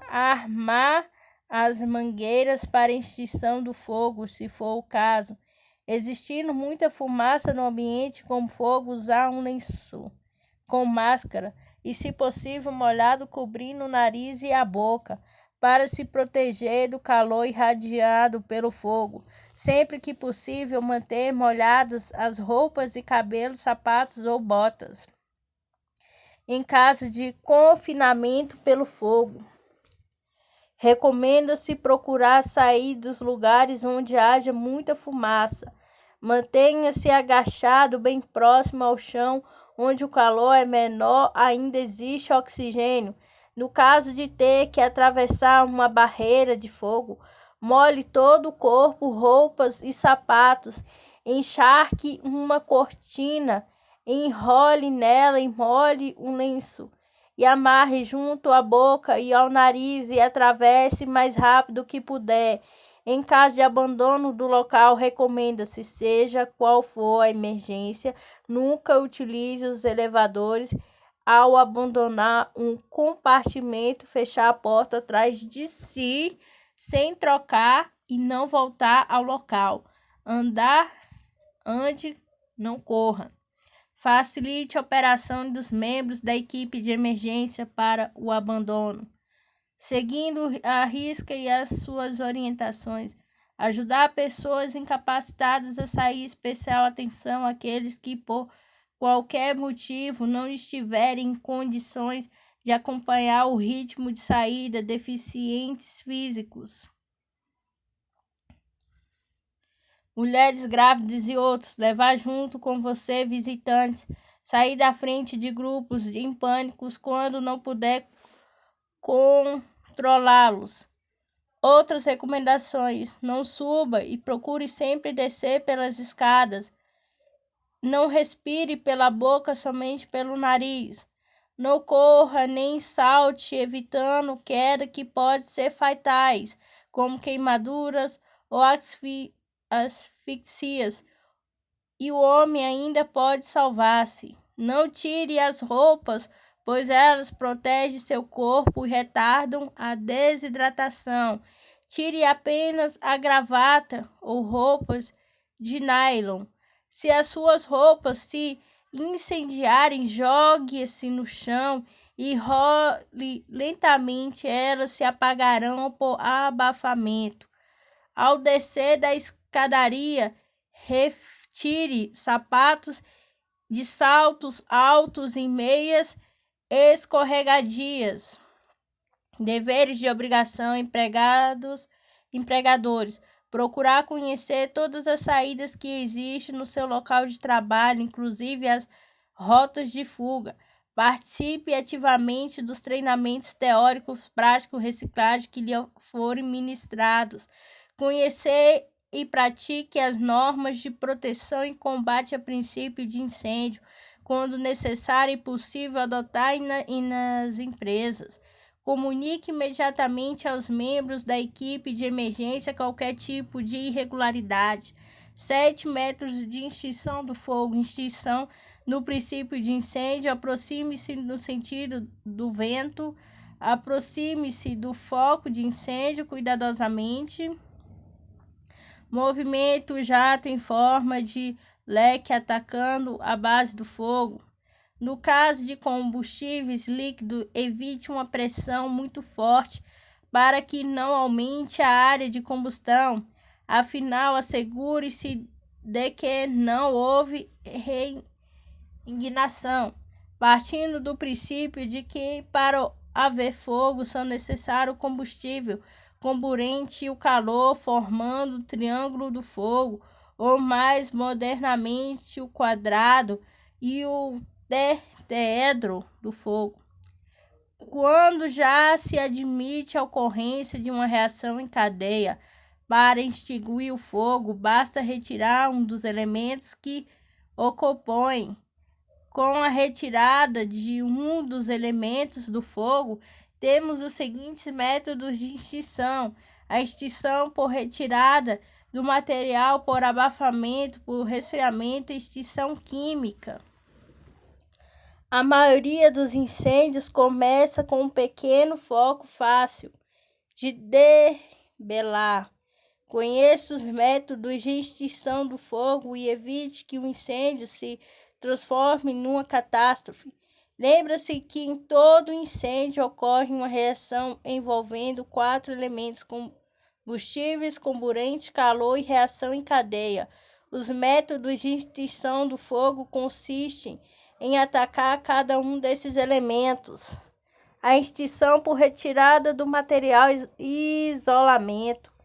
Armar as mangueiras para extinção do fogo, se for o caso. Existindo muita fumaça no ambiente com fogo, usar um lenço com máscara e, se possível, molhado, cobrindo o nariz e a boca, para se proteger do calor irradiado pelo fogo. Sempre que possível, manter molhadas as roupas e cabelos, sapatos ou botas. Em caso de confinamento pelo fogo, recomenda-se procurar sair dos lugares onde haja muita fumaça. Mantenha-se agachado bem próximo ao chão, onde o calor é menor, ainda existe oxigênio. No caso de ter que atravessar uma barreira de fogo, molhe todo o corpo, roupas e sapatos. Encharque uma cortina, enrole nela e molhe um lenço e amarre junto à boca e ao nariz e atravesse mais rápido que puder. Em caso de abandono do local, recomenda-se, seja qual for a emergência, nunca utilize os elevadores. Ao abandonar um compartimento, fechar a porta atrás de si, sem trocar e não voltar ao local. Ande, não corra. Facilite a operação dos membros da equipe de emergência para o abandono, seguindo a risca e as suas orientações. Ajudar pessoas incapacitadas a sair, especial atenção àqueles que, por qualquer motivo, não estiverem em condições de acompanhar o ritmo de saída, deficientes físicos, mulheres grávidas e outros. Levar junto com você visitantes. Sair da frente de grupos em pânicos quando não puder controlá-los. Outras recomendações: não suba e procure sempre descer pelas escadas. Não respire pela boca, somente pelo nariz. Não corra nem salte, evitando quedas que podem ser fatais, como queimaduras ou asfixias. E o homem ainda pode salvar-se. Não tire as roupas, pois elas protegem seu corpo e retardam a desidratação. Tire apenas a gravata ou roupas de nylon. Se as suas roupas se incendiarem, jogue-se no chão e role lentamente, elas se apagarão por abafamento. Ao descer da escadaria, retire sapatos de saltos altos e meias escorregadias. Deveres de obrigação: empregadores. Procurar conhecer todas as saídas que existem no seu local de trabalho, inclusive as rotas de fuga. Participe ativamente dos treinamentos teóricos, práticos, reciclagem que lhe forem ministrados. Conhecer e pratique as normas de proteção e combate a princípio de incêndio, quando necessário e possível adotar nas empresas. Comunique imediatamente aos membros da equipe de emergência qualquer tipo de irregularidade. 7 métodos de extinção do fogo. Extinção no princípio de incêndio: aproxime-se no sentido do vento. Aproxime-se do foco de incêndio cuidadosamente. Movimento o jato em forma de leque atacando a base do fogo. No caso de combustíveis líquidos, evite uma pressão muito forte para que não aumente a área de combustão. Afinal, assegure-se de que não houve reignição, partindo do princípio de que para haver fogo são necessários o combustível, comburente e o calor, formando o triângulo do fogo, ou mais modernamente o quadrado e o tetraedro do fogo. Quando já se admite a ocorrência de uma reação em cadeia, para extinguir o fogo, basta retirar um dos elementos que o compõem. Com a retirada de um dos elementos do fogo, temos os seguintes métodos de extinção: a extinção por retirada do material, por abafamento, por resfriamento e extinção química. A maioria dos incêndios começa com um pequeno foco fácil de debelar. Conheça os métodos de extinção do fogo e evite que o incêndio se transforme numa catástrofe. Lembra-se que em todo incêndio ocorre uma reação envolvendo 4 elementos: combustíveis, comburente, calor e reação em cadeia. Os métodos de extinção do fogo consistem em atacar cada um desses elementos. A extinção por retirada do material e isolamento.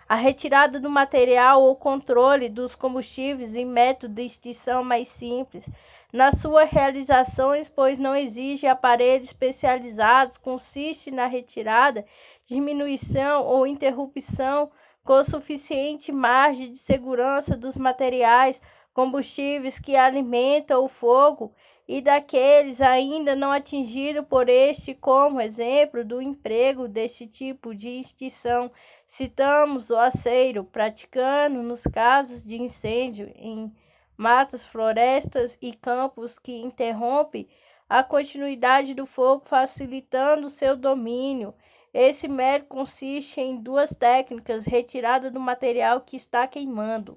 A retirada do material ou controle dos combustíveis em método de extinção mais simples. Nas suas realizações, pois não exige aparelhos especializados, consiste na retirada, diminuição ou interrupção com suficiente margem de segurança dos materiais combustíveis que alimentam o fogo e daqueles ainda não atingidos por este. Como exemplo do emprego deste tipo de extinção, citamos o aceiro, praticado nos casos de incêndio em matas, florestas e campos, que interrompe a continuidade do fogo, facilitando seu domínio. Esse método consiste em 2 técnicas: retirada do material que está queimando,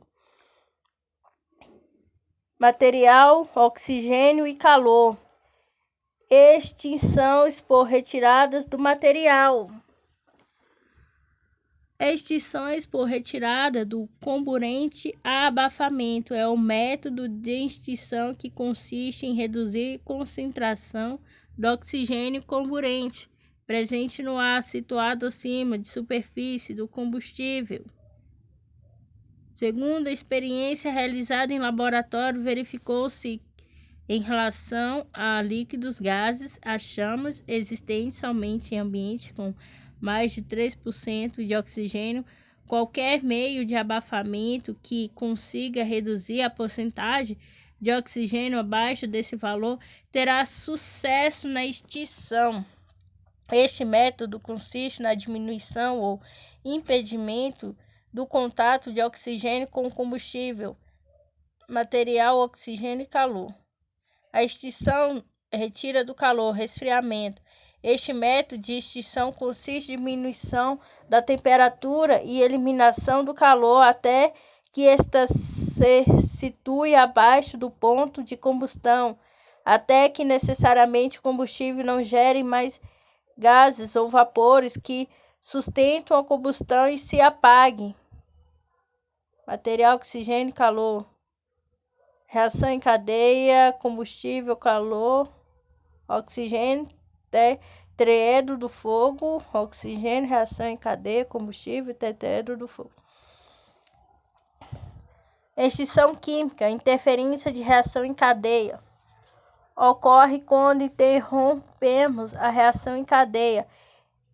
material, oxigênio e calor. Extinção por retiradas do material. Extinções por retirada do comburente a abafamento é o método de extinção que consiste em reduzir a concentração do oxigênio comburente presente no ar situado acima de superfície do combustível. Segundo a experiência realizada em laboratório, verificou-se em relação a líquidos, gases, a chamas existentes somente em ambiente com mais de 3% de oxigênio. Qualquer meio de abafamento que consiga reduzir a porcentagem de oxigênio abaixo desse valor terá sucesso na extinção. Este método consiste na diminuição ou impedimento do contato de oxigênio com combustível, material, oxigênio e calor. A extinção retira do calor, resfriamento. Este método de extinção consiste em diminuição da temperatura e eliminação do calor até que esta se situe abaixo do ponto de combustão, até que necessariamente o combustível não gere mais gases ou vapores que sustentam a combustão e se apaguem. Material, oxigênio e calor. Reação em cadeia, combustível, calor, oxigênio, tetraedro do fogo, oxigênio, reação em cadeia, combustível, tetraedro do fogo. Extinção química, interferência de reação em cadeia. Ocorre quando interrompemos a reação em cadeia.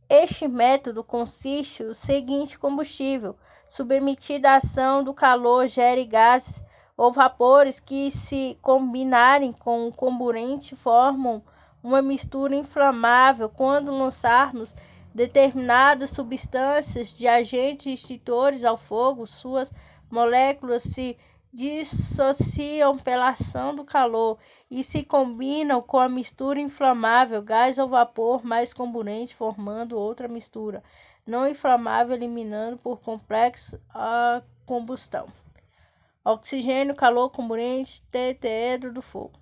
Este método consiste no seguinte: combustível submetido à ação do calor gere gases ou vapores que, se combinarem com o comburente, formam uma mistura inflamável. Quando lançarmos determinadas substâncias de agentes extintores ao fogo, suas moléculas se dissociam pela ação do calor e se combinam com a mistura inflamável, gás ou vapor mais comburente, formando outra mistura não inflamável, eliminando por complexo a combustão. Oxigênio, calor, comburente, tetraedro do fogo.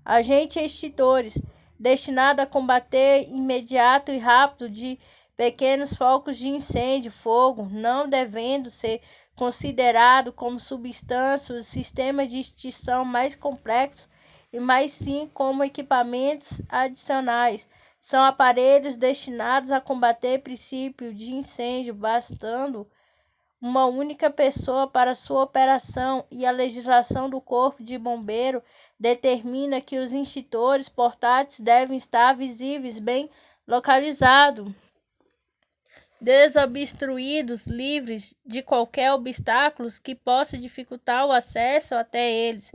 Agentes extintores, destinado a combater imediato e rápido de pequenos focos de incêndio, fogo, não devendo ser considerado como substância o sistema de extinção mais complexo, e mais sim como equipamentos adicionais. São aparelhos destinados a combater princípio de incêndio, bastando uma única pessoa para sua operação, e a legislação do Corpo de Bombeiro determina que os extintores portáteis devem estar visíveis, bem localizados, desobstruídos, livres de qualquer obstáculo que possa dificultar o acesso até eles,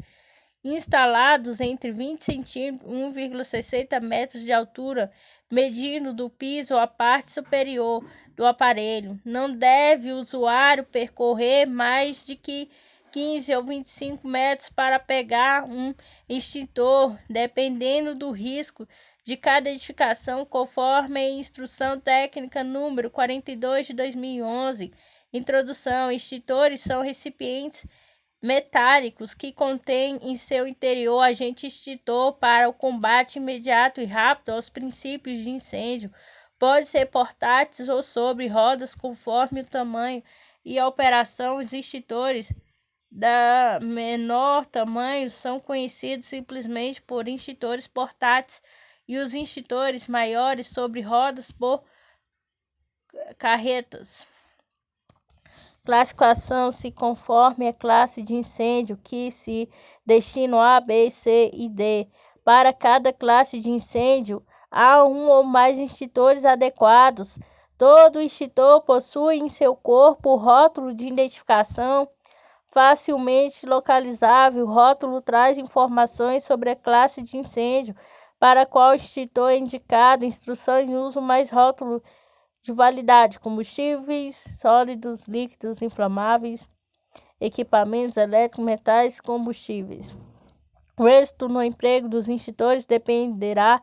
instalados entre 20 centímetros e 1,60 metros de altura, medindo do piso a parte superior do aparelho. Não deve o usuário percorrer mais de 15 ou 25 metros para pegar um extintor, dependendo do risco de cada edificação, conforme a Instrução Técnica número 42 de 2011. Introdução: extintores são recipientes metálicos que contêm em seu interior agente extintor para o combate imediato e rápido aos princípios de incêndio. Pode ser portáteis ou sobre rodas, conforme o tamanho e a operação. Os extintores da menor tamanho são conhecidos simplesmente por extintores portáteis, e os extintores maiores sobre rodas por carretas. Classificação-se conforme a classe de incêndio que se destinam A, B, C e D. Para cada classe de incêndio, há um ou mais extintores adequados. Todo extintor possui em seu corpo o rótulo de identificação facilmente localizável. O rótulo traz informações sobre a classe de incêndio para qual extintor é indicado, instruções de uso mais rótulo de validade, combustíveis, sólidos, líquidos, inflamáveis, equipamentos elétricos, metais, combustíveis. O êxito no emprego dos extintores dependerá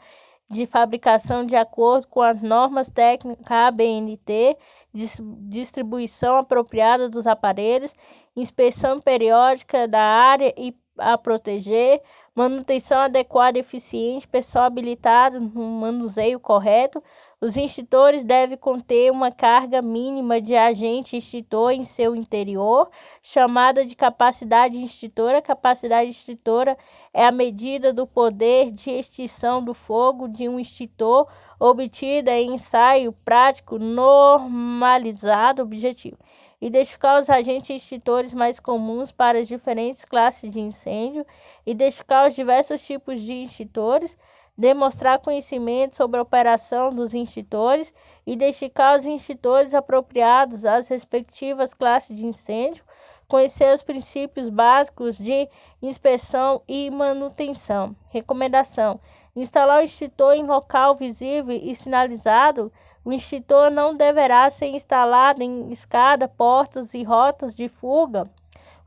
de fabricação de acordo com as normas técnicas ABNT, distribuição apropriada dos aparelhos, inspeção periódica da área e a proteger, manutenção adequada e eficiente, pessoal habilitado no manuseio correto. Os extintores devem conter uma carga mínima de agente extintor em seu interior, chamada de capacidade extintora. A capacidade extintora é a medida do poder de extinção do fogo de um extintor obtida em ensaio prático normalizado objetivo. identificar os agentes extintores mais comuns para as diferentes classes de incêndio, identificar os diversos tipos de extintores, demonstrar conhecimento sobre a operação dos extintores, identificar os extintores apropriados às respectivas classes de incêndio, conhecer os princípios básicos de inspeção e manutenção. Recomendação: instalar o extintor em local visível e sinalizado. O extintor não deverá ser instalado em escada, portas e rotas de fuga.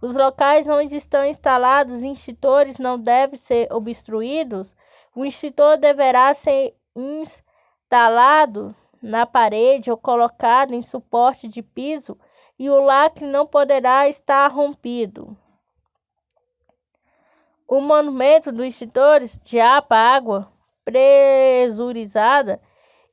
Os locais onde estão instalados extintores não devem ser obstruídos. O extintor deverá ser instalado na parede ou colocado em suporte de piso e o lacre não poderá estar rompido. O movimento dos extintores de água pressurizada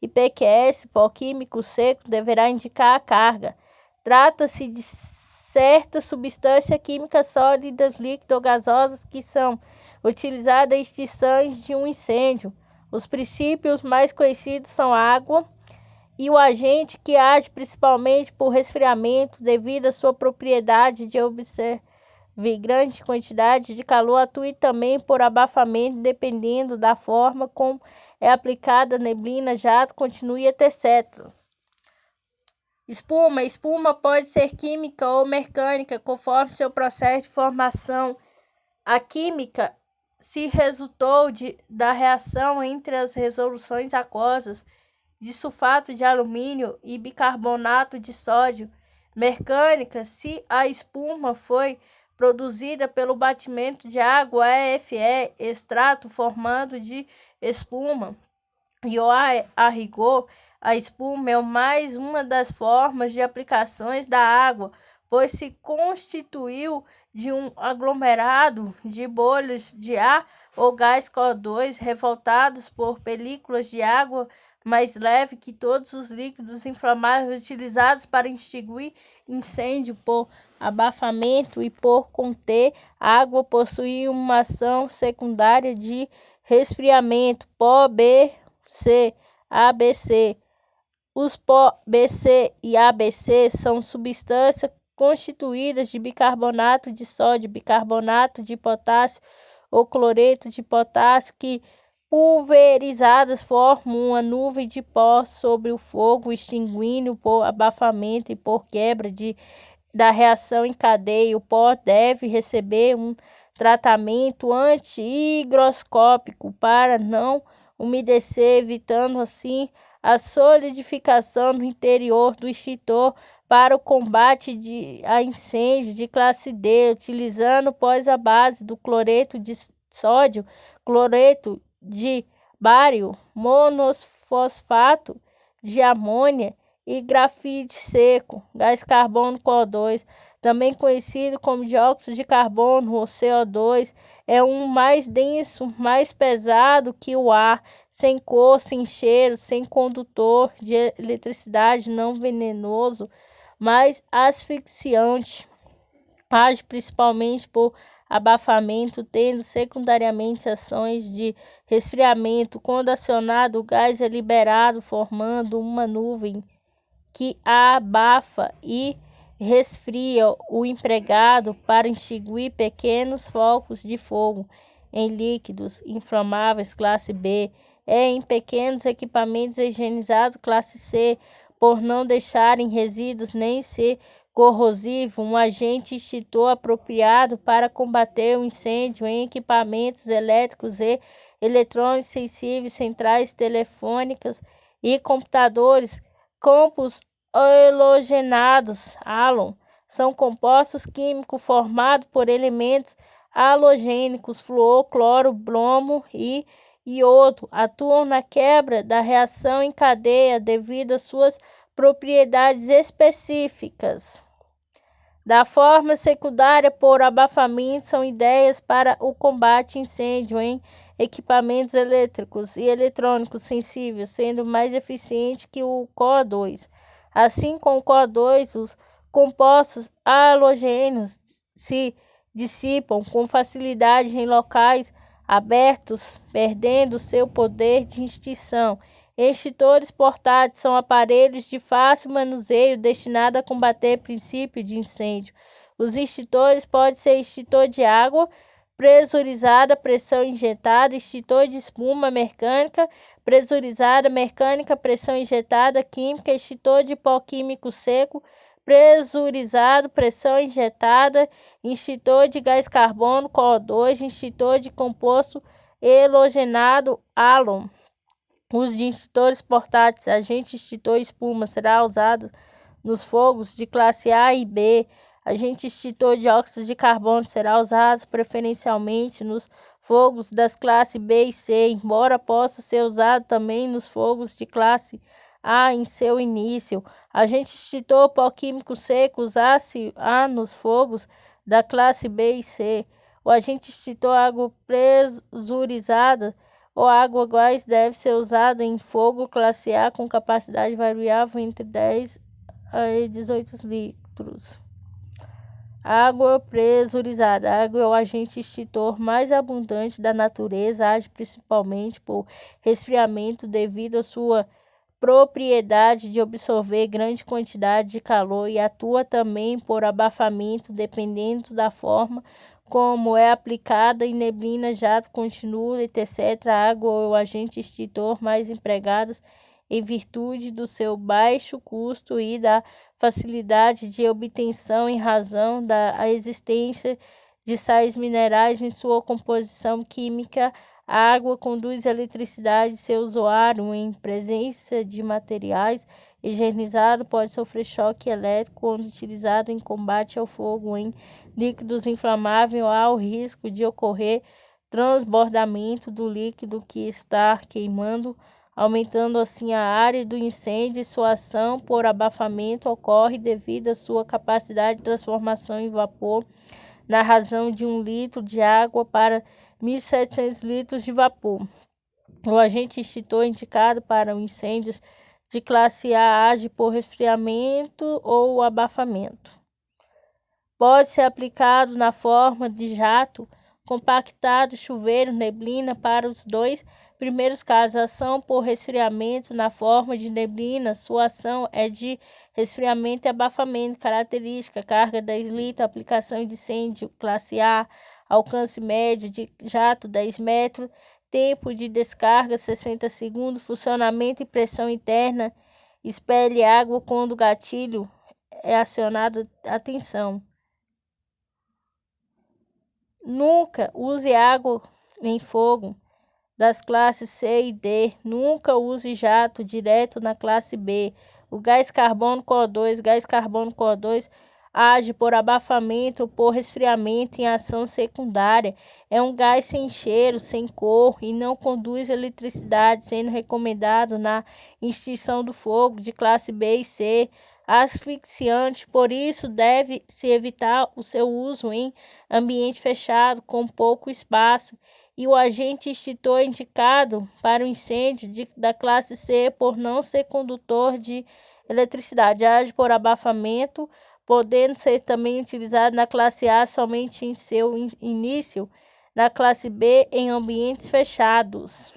e PQS, pó químico seco, deverá indicar a carga. Trata-se de certas substâncias químicas sólidas, líquidas ou gasosas que são utilizadas em extinções de um incêndio. Os princípios mais conhecidos são a água e o agente que age principalmente por resfriamento devido à sua propriedade de absorver grande quantidade de calor, atua também por abafamento, dependendo da forma como é aplicada neblina, jato, continue, etc. Espuma. Espuma pode ser química ou mecânica, conforme seu processo de formação. A química se resultou da reação entre as resoluções aquosas de sulfato de alumínio e bicarbonato de sódio. Mecânica, se a espuma foi produzida pelo batimento de água, EFE, extrato formado de espuma. E a rigor, a espuma é mais uma das formas de aplicações da água, pois se constituiu de um aglomerado de bolhas de ar ou gás CO2 revoltados por películas de água mais leve que todos os líquidos inflamáveis utilizados para extinguir incêndio por abafamento e por conter água possuem uma ação secundária de resfriamento. Pó BC, ABC. Os pó BC e ABC são substâncias constituídas de bicarbonato de sódio, bicarbonato de potássio ou cloreto de potássio que pulverizadas formam uma nuvem de pó sobre o fogo, extinguindo por abafamento e por quebra da reação em cadeia. O pó deve receber um tratamento anti-higroscópico para não umedecer, evitando assim a solidificação no interior do extintor. Para o combate a incêndio de classe D, utilizando pós a base do cloreto de sódio, cloreto de bário, monosfosfato de amônia e grafite seco, gás carbono CO2, também conhecido como dióxido de carbono ou CO2, é um mais denso, mais pesado que o ar, sem cor, sem cheiro, sem condutor de eletricidade, não venenoso, mas asfixiante. Age principalmente por abafamento, tendo secundariamente ações de resfriamento. Quando acionado, o gás é liberado, formando uma nuvem que abafa e resfria o empregado para extinguir pequenos focos de fogo em líquidos inflamáveis classe B. Em pequenos equipamentos higienizados classe C, por não deixarem resíduos nem ser corrosivo, um agente extintor apropriado para combater o incêndio em equipamentos elétricos e eletrônicos sensíveis, centrais telefônicas e computadores. Compostos halogenados, halon, são compostos químicos formados por elementos halogênicos, flúor, cloro, bromo e iodo, atuam na quebra da reação em cadeia devido às suas propriedades específicas. Da forma secundária, por abafamento, são ideias para o combate a incêndio em equipamentos elétricos e eletrônicos sensíveis, sendo mais eficiente que o CO2. Assim como o CO2, os compostos halogênicos se dissipam com facilidade em locais abertos, perdendo seu poder de extinção. Extintores portáteis são aparelhos de fácil manuseio destinados a combater princípio de incêndio. Os extintores podem ser extintor de água pressurizada, pressão injetada, extintor de espuma mecânica, pressurizada, mecânica, pressão injetada, química, extintor de pó químico seco, pressurizado, pressão injetada, extintor de gás carbono, CO2, extintor de composto halogenado, halon. Uso de extintores portáteis. Agente extintor espuma será usado nos fogos de classe A e B. Agente extintor de óxido de carbono será usado preferencialmente nos fogos das classes B e C, embora possa ser usado também nos fogos de classe A em seu início. Agente extintor pó químico seco usar-se nos fogos da classe B e C. O agente extintor água pressurizada ou água gás deve ser usado em fogo classe A com capacidade variável entre 10 a 18 litros. Água pressurizada. A água é o agente extintor mais abundante da natureza, age principalmente por resfriamento devido à sua propriedade de absorver grande quantidade de calor e atua também por abafamento, dependendo da forma como é aplicada em neblina, jato contínuo, etc. A água é o agente extintor mais empregado em virtude do seu baixo custo e da facilidade de obtenção em razão da existência de sais minerais em sua composição química. A água conduz a eletricidade de seu usuário em presença de materiais higienizados, pode sofrer choque elétrico quando utilizado em combate ao fogo em líquidos inflamáveis. Há o risco de ocorrer transbordamento do líquido que está queimando, aumentando assim a área do incêndio, e sua ação por abafamento ocorre devido à sua capacidade de transformação em vapor, na razão de 1 litro de água para 1.700 litros de vapor. O agente extintor indicado para incêndios de classe A age por resfriamento ou abafamento. Pode ser aplicado na forma de jato, compactado, chuveiro, neblina. Para os dois primeiros casos, ação por resfriamento na forma de neblina. Sua ação é de resfriamento e abafamento. Característica: carga 10 litros, aplicação de incêndio classe A, alcance médio de jato 10 metros, tempo de descarga 60 segundos, funcionamento e pressão interna. Expele água quando o gatilho é acionado. Atenção: nunca use água em fogo das classes C e D. Nunca use jato direto na classe B. O gás carbono CO2 age por abafamento ou por resfriamento em ação secundária. É um gás sem cheiro, sem cor e não conduz eletricidade, sendo recomendado na extinção do fogo de classe B e C. Asfixiante, por isso deve-se evitar o seu uso em ambiente fechado com pouco espaço. E o agente extintor indicado para o incêndio da classe C, por não ser condutor de eletricidade, age por abafamento, podendo ser também utilizado na classe A somente em seu início, na classe B em ambientes fechados.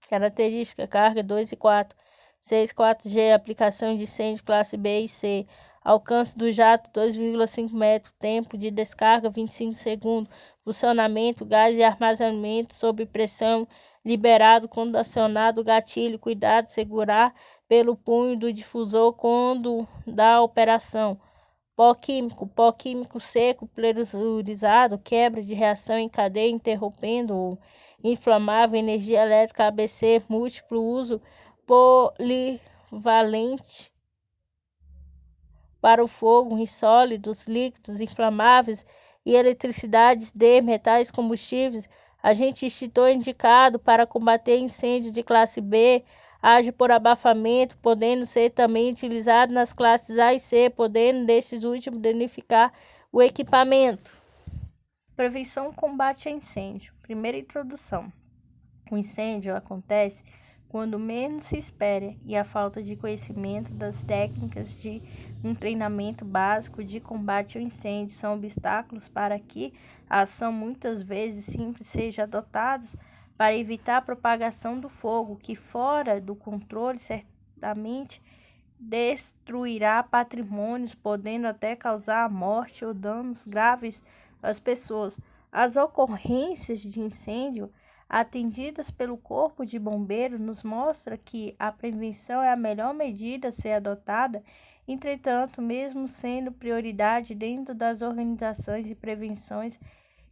Característica: carga 2 e 4. 6, 4G, aplicação de incêndio classe B e C. Alcance do jato 2,5 metros, tempo de descarga 25 segundos, funcionamento, gás e armazenamento sob pressão, liberado quando acionado o gatilho. Cuidado: segurar pelo punho do difusor quando da operação. Pó químico seco pressurizado, quebra de reação em cadeia interrompendo o inflamável, energia elétrica ABC, múltiplo uso, polivalente para o fogo em sólidos, líquidos, inflamáveis e eletricidades D, metais, combustíveis. Agente extintor indicado para combater incêndio de classe B, age por abafamento, podendo ser também utilizado nas classes A e C, podendo desses últimos danificar o equipamento. Prevenção e combate a incêndio. Primeira introdução. O incêndio acontece quando menos se espera, e a falta de conhecimento das técnicas de um treinamento básico de combate ao incêndio são obstáculos para que a ação, muitas vezes simples, seja adotada para evitar a propagação do fogo, que fora do controle certamente destruirá patrimônios, podendo até causar a morte ou danos graves às pessoas. As ocorrências de incêndio atendidas pelo Corpo de Bombeiros nos mostra que a prevenção é a melhor medida a ser adotada. Entretanto, mesmo sendo prioridade dentro das organizações de prevenções,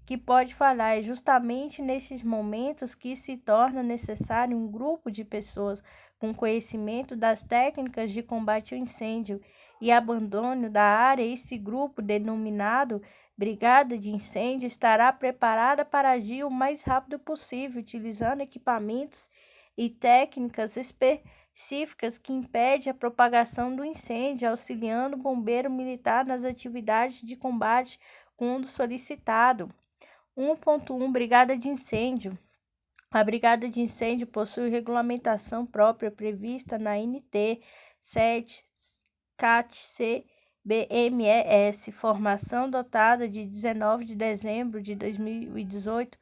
que pode falhar, é justamente nesses momentos que se torna necessário um grupo de pessoas com conhecimento das técnicas de combate ao incêndio e abandono da área. Esse grupo, denominado Brigada de Incêndio, estará preparada para agir o mais rápido possível, utilizando equipamentos e técnicas específicas que impedem a propagação do incêndio, auxiliando o bombeiro militar nas atividades de combate quando solicitado. 1.1 Brigada de Incêndio. A Brigada de Incêndio possui regulamentação própria prevista na NT 7 CAT-CBMES, formação dotada de 19 de dezembro de 2018,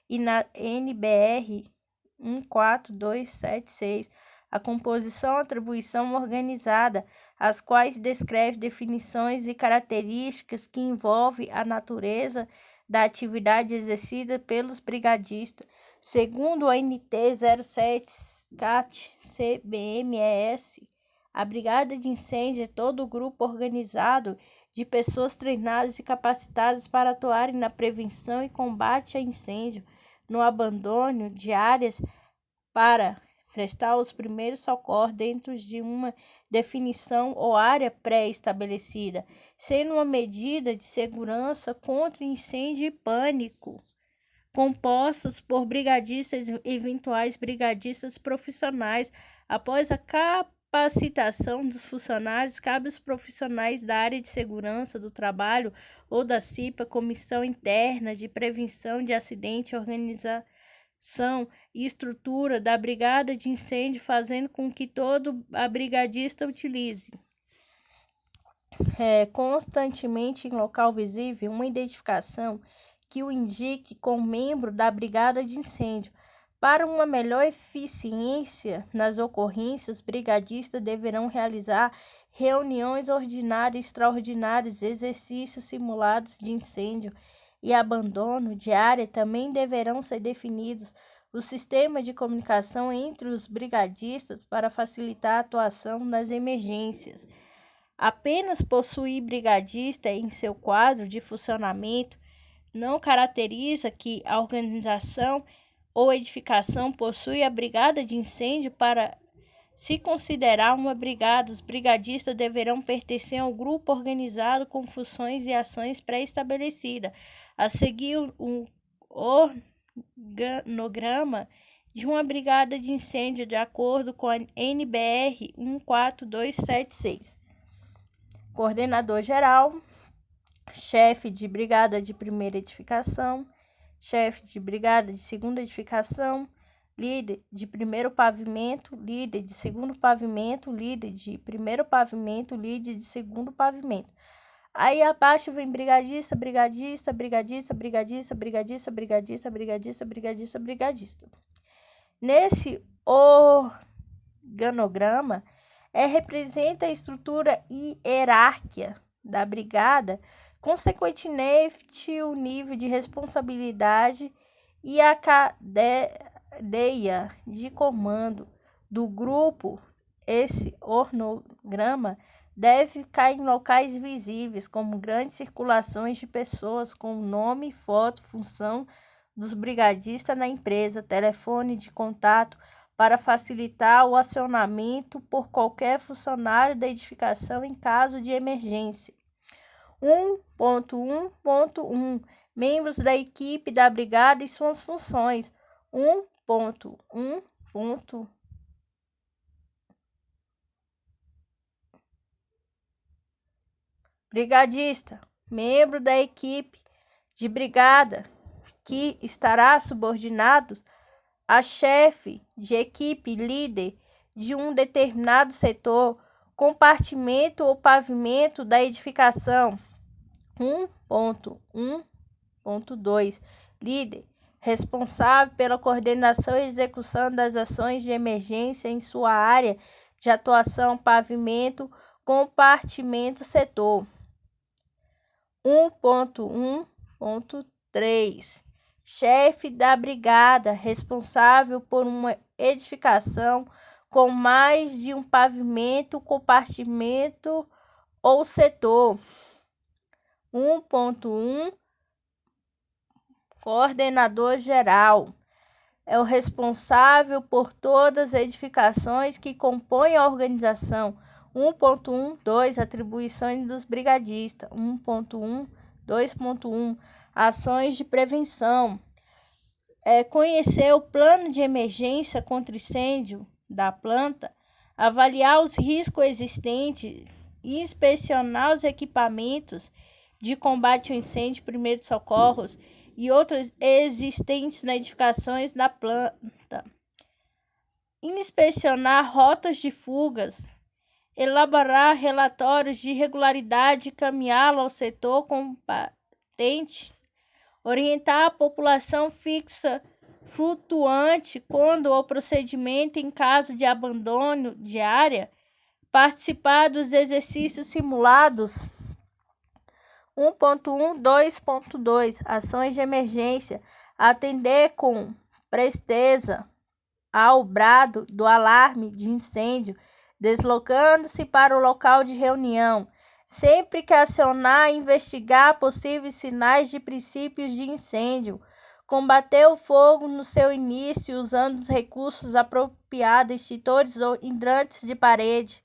e na NBR 14276. A composição, atribuição organizada, as quais descreve definições e características que envolvem a natureza da atividade exercida pelos brigadistas. Segundo a NT 07 CAT-CBMES, a Brigada de Incêndio é todo o grupo organizado de pessoas treinadas e capacitadas para atuarem na prevenção e combate a incêndio, no abandono de áreas, para prestar os primeiros socorros dentro de uma definição ou área pré-estabelecida, sendo uma medida de segurança contra incêndio e pânico, compostos por brigadistas e eventuais brigadistas profissionais. Após a capacitação dos funcionários, cabe aos profissionais da área de segurança do trabalho ou da CIPA, Comissão Interna de Prevenção de Acidente, organização e estrutura da Brigada de Incêndio, fazendo com que todo a brigadista utilize constantemente em local visível uma identificação que o indique como membro da Brigada de Incêndio. Para uma melhor eficiência nas ocorrências, os brigadistas deverão realizar reuniões ordinárias e extraordinárias, exercícios simulados de incêndio e abandono de área. Também deverão ser definidos o sistema de comunicação entre os brigadistas para facilitar a atuação nas emergências. Apenas possuir brigadista em seu quadro de funcionamento não caracteriza que a organização ou edificação possui a brigada de incêndio. Para se considerar uma brigada, os brigadistas deverão pertencer ao grupo organizado com funções e ações pré-estabelecidas. A seguir, um organograma de uma brigada de incêndio de acordo com a NBR 14276. Coordenador geral, chefe de brigada de primeira edificação, chefe de brigada de segunda edificação, líder de primeiro pavimento, líder de segundo pavimento, líder de primeiro pavimento, líder de segundo pavimento. Aí abaixo vem brigadista, brigadista, brigadista, brigadista, brigadista, brigadista, brigadista, brigadista, brigadista. Nesse organograma representa a estrutura hierárquica da brigada, consequentemente o nível de responsabilidade e a cadeia de comando do grupo. Esse organograma deve ficar em locais visíveis, como grandes circulações de pessoas, com nome, foto, função dos brigadistas na empresa, telefone de contato para facilitar o acionamento por qualquer funcionário da edificação em caso de emergência. 1.1.1 Membros da equipe da brigada e suas funções. 1.1. Brigadista, membro da equipe de brigada que estará subordinado a chefe de equipe, líder de um determinado setor, compartimento ou pavimento da edificação. 1.1.2 Líder responsável pela coordenação e execução das ações de emergência em sua área de atuação, pavimento, compartimento, setor. 1.1.3 Chefe da brigada, responsável por uma edificação com mais de um pavimento, compartimento ou setor. 1.1 Coordenador geral é o responsável por todas as edificações que compõem a organização. 1.1.2 Atribuições dos brigadistas. 1.1.2.1 Ações de prevenção. Conhecer o plano de emergência contra incêndio da planta, avaliar os riscos existentes, inspecionar os equipamentos de combate ao incêndio, primeiros socorros e outros existentes nas edificações da planta, inspecionar rotas de fugas, elaborar relatórios de irregularidade e caminhá-lo ao setor competente, orientar a população fixa flutuante quando o procedimento em caso de abandono de área, participar dos exercícios simulados. 1.1.2.2 Ações de emergência. Atender com presteza ao brado do alarme de incêndio, deslocando-se para o local de reunião. Sempre que acionar, investigar possíveis sinais de princípios de incêndio. Combater o fogo no seu início usando os recursos apropriados, extintores ou hidrantes de parede.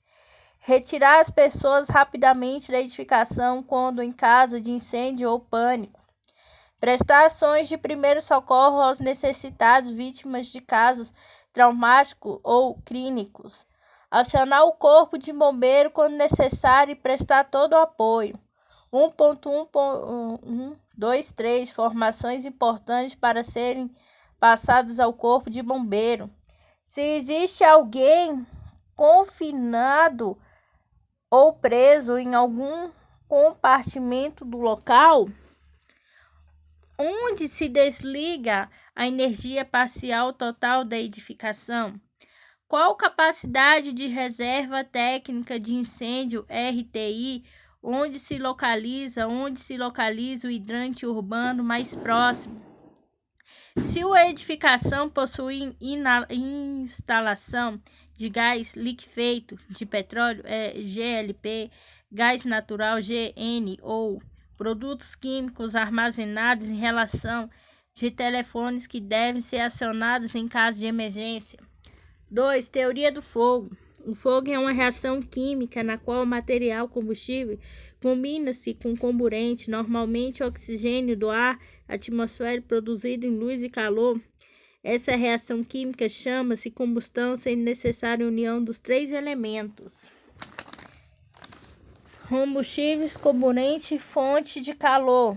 Retirar as pessoas rapidamente da edificação quando em caso de incêndio ou pânico. Prestar ações de primeiro socorro aos necessitados, vítimas de casos traumáticos ou clínicos. Acionar o corpo de bombeiro quando necessário e prestar todo o apoio. 1.1.1.2.3 Informações importantes para serem passadas ao corpo de bombeiro. Se existe alguém confinado ou preso em algum compartimento do local onde se desliga a energia parcial total da edificação. Qual capacidade de reserva técnica de incêndio RTI onde se localiza o hidrante urbano mais próximo? Se a edificação possui instalação de gás liquefeito de petróleo, GLP, gás natural, GN, ou produtos químicos armazenados em relação de telefones que devem ser acionados em caso de emergência. 2. Teoria do fogo. O fogo é uma reação química na qual o material combustível combina-se com comburente, normalmente o oxigênio do ar atmosférico produzido em luz e calor. Essa reação química chama-se combustão, sendo necessária a união dos três elementos: combustíveis, comburente, fonte de calor.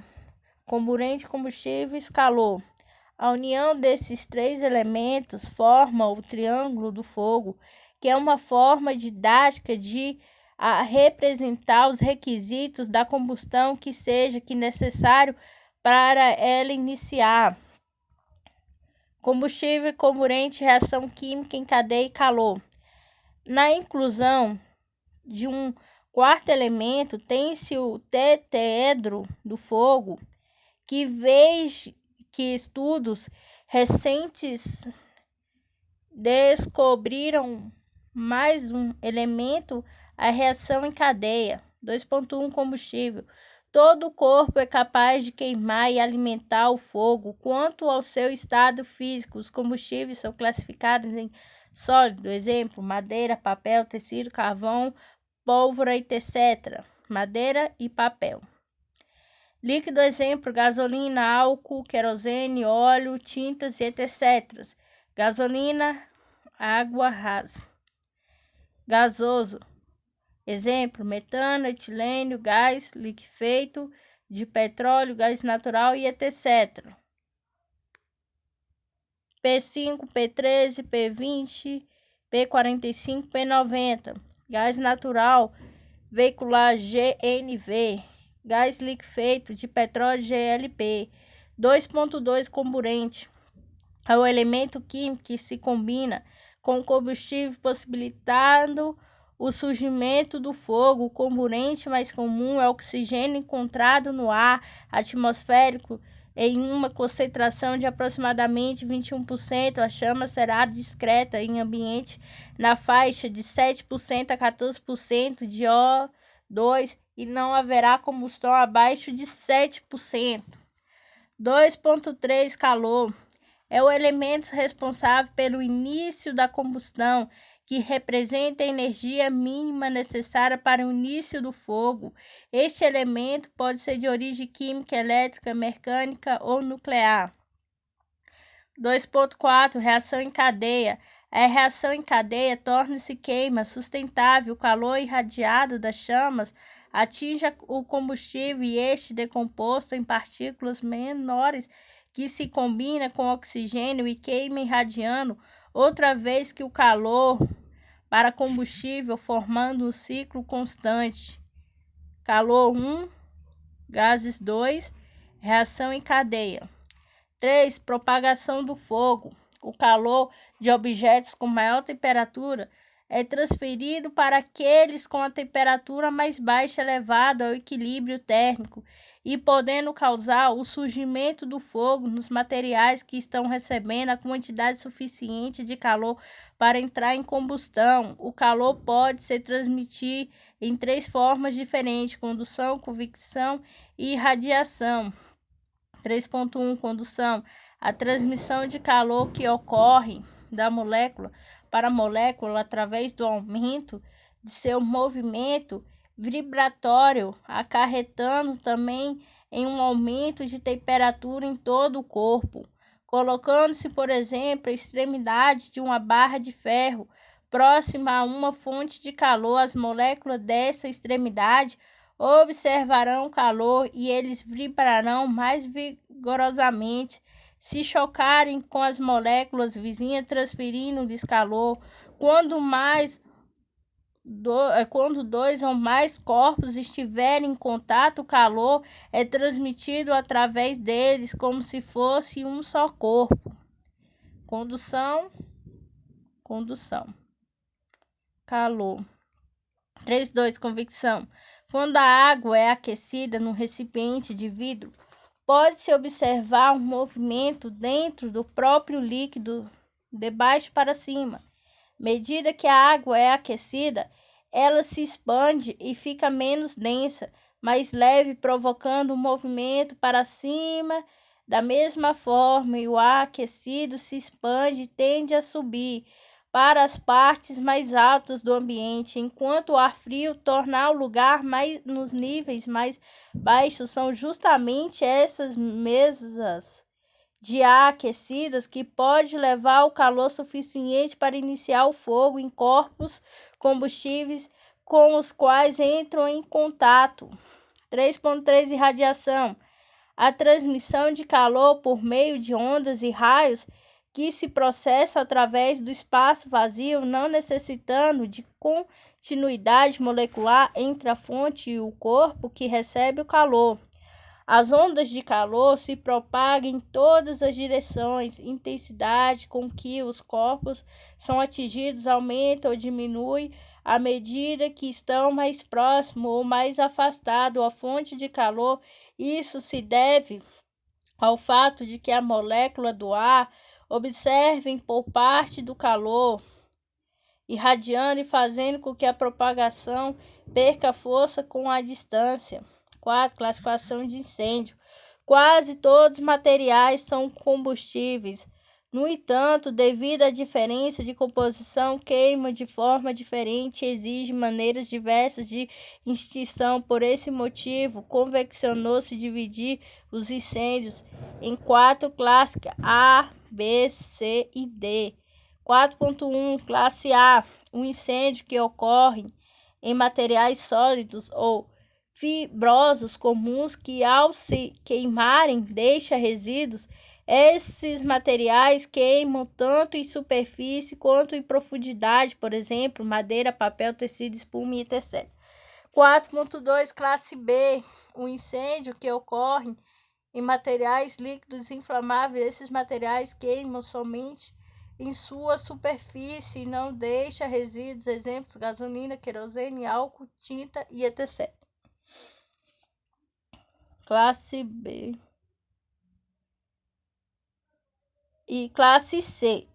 Comburente, combustíveis, calor. A união desses três elementos forma o triângulo do fogo, que é uma forma didática de representar os requisitos da combustão que seja necessário para ela iniciar. Combustível, comburente, reação química em cadeia e calor. Na inclusão de um quarto elemento, tem-se o tetraedro do fogo, que vez que estudos recentes descobriram mais um elemento, a reação em cadeia. 2.1 Combustível. Todo o corpo é capaz de queimar e alimentar o fogo. Quanto ao seu estado físico, os combustíveis são classificados em sólido, exemplo, madeira, papel, tecido, carvão, pólvora, etc. Madeira e papel. Líquido, exemplo, gasolina, álcool, querosene, óleo, tintas e etc. Gasolina, água rasa. Gasoso, exemplo, metano, etilênio, gás liquefeito de petróleo, gás natural e etc. P5, P13, P20, P45, P90. Gás natural veicular, GNV. Gás liquefeito de petróleo, GLP. 2.2 Comburente. É o elemento químico que se combina com o combustível, possibilitando o surgimento do fogo. O comburente mais comum é o oxigênio encontrado no ar atmosférico em uma concentração de aproximadamente 21%. A chama será discreta em ambiente na faixa de 7% a 14% de O2 e não haverá combustão abaixo de 7%. 2.3 Calor. É o elemento responsável pelo início da combustão, que representa a energia mínima necessária para o início do fogo. Este elemento pode ser de origem química, elétrica, mecânica ou nuclear. 2.4 Reação em cadeia. A reação em cadeia torna-se queima sustentável. O calor irradiado das chamas atinge o combustível e este decomposto em partículas menores que se combina com oxigênio e queima irradiando outra vez que o calor para combustível, formando um ciclo constante. Calor 1, gases 2, reação em cadeia. 3. Propagação do fogo. O calor de objetos com maior temperatura é transferido para aqueles com a temperatura mais baixa, elevada ao equilíbrio térmico, e podendo causar o surgimento do fogo nos materiais que estão recebendo a quantidade suficiente de calor para entrar em combustão. O calor pode se transmitir em 3 formas diferentes: condução, convecção e irradiação. 3.1 Condução. A transmissão de calor que ocorre da molécula para a molécula através do aumento de seu movimento vibratório, acarretando também em um aumento de temperatura em todo o corpo. Colocando-se, por exemplo, a extremidade de uma barra de ferro próxima a uma fonte de calor, as moléculas dessa extremidade observarão o calor e eles vibrarão mais vigorosamente se chocarem com as moléculas vizinhas, transferindo-lhes calor. Quando dois ou mais corpos estiverem em contato, o calor é transmitido através deles como se fosse um só corpo. Condução. Calor. 3.2 Convecção. Quando a água é aquecida num recipiente de vidro, pode-se observar um movimento dentro do próprio líquido, de baixo para cima. À medida que a água é aquecida, ela se expande e fica menos densa, mais leve, provocando um movimento para cima. Da mesma forma, o ar aquecido se expande e tende a subir para as partes mais altas do ambiente, enquanto o ar frio torna o lugar nos níveis mais baixos. São justamente essas mesas de ar aquecidas que pode levar o calor suficiente para iniciar o fogo em corpos combustíveis com os quais entram em contato. 3.3 Irradiação. A transmissão de calor por meio de ondas e raios que se processa através do espaço vazio, não necessitando de continuidade molecular entre a fonte e o corpo que recebe o calor. As ondas de calor se propagam em todas as direções. Intensidade com que os corpos são atingidos aumenta ou diminui à medida que estão mais próximos ou mais afastados à fonte de calor. Isso se deve ao fato de que a molécula do ar observem por parte do calor, irradiando e fazendo com que a propagação perca força com a distância. 4. Classificação de incêndio. Quase todos os materiais são combustíveis. No entanto, devido à diferença de composição, queimam de forma diferente e exigem maneiras diversas de extinção. Por esse motivo, convencionou-se dividir os incêndios em 4 classes: A, B, C e D. 4.1 Classe A. Um incêndio que ocorre em materiais sólidos ou fibrosos comuns que, ao se queimarem, deixam resíduos. Esses materiais queimam tanto em superfície quanto em profundidade, por exemplo, madeira, papel, tecido, espuma e etc. 4.2 Classe B. Um incêndio que ocorre em materiais líquidos inflamáveis. Esses materiais queimam somente em sua superfície e não deixa resíduos, exemplos, gasolina, querosene, álcool, tinta e etc. Classe B. E classe C.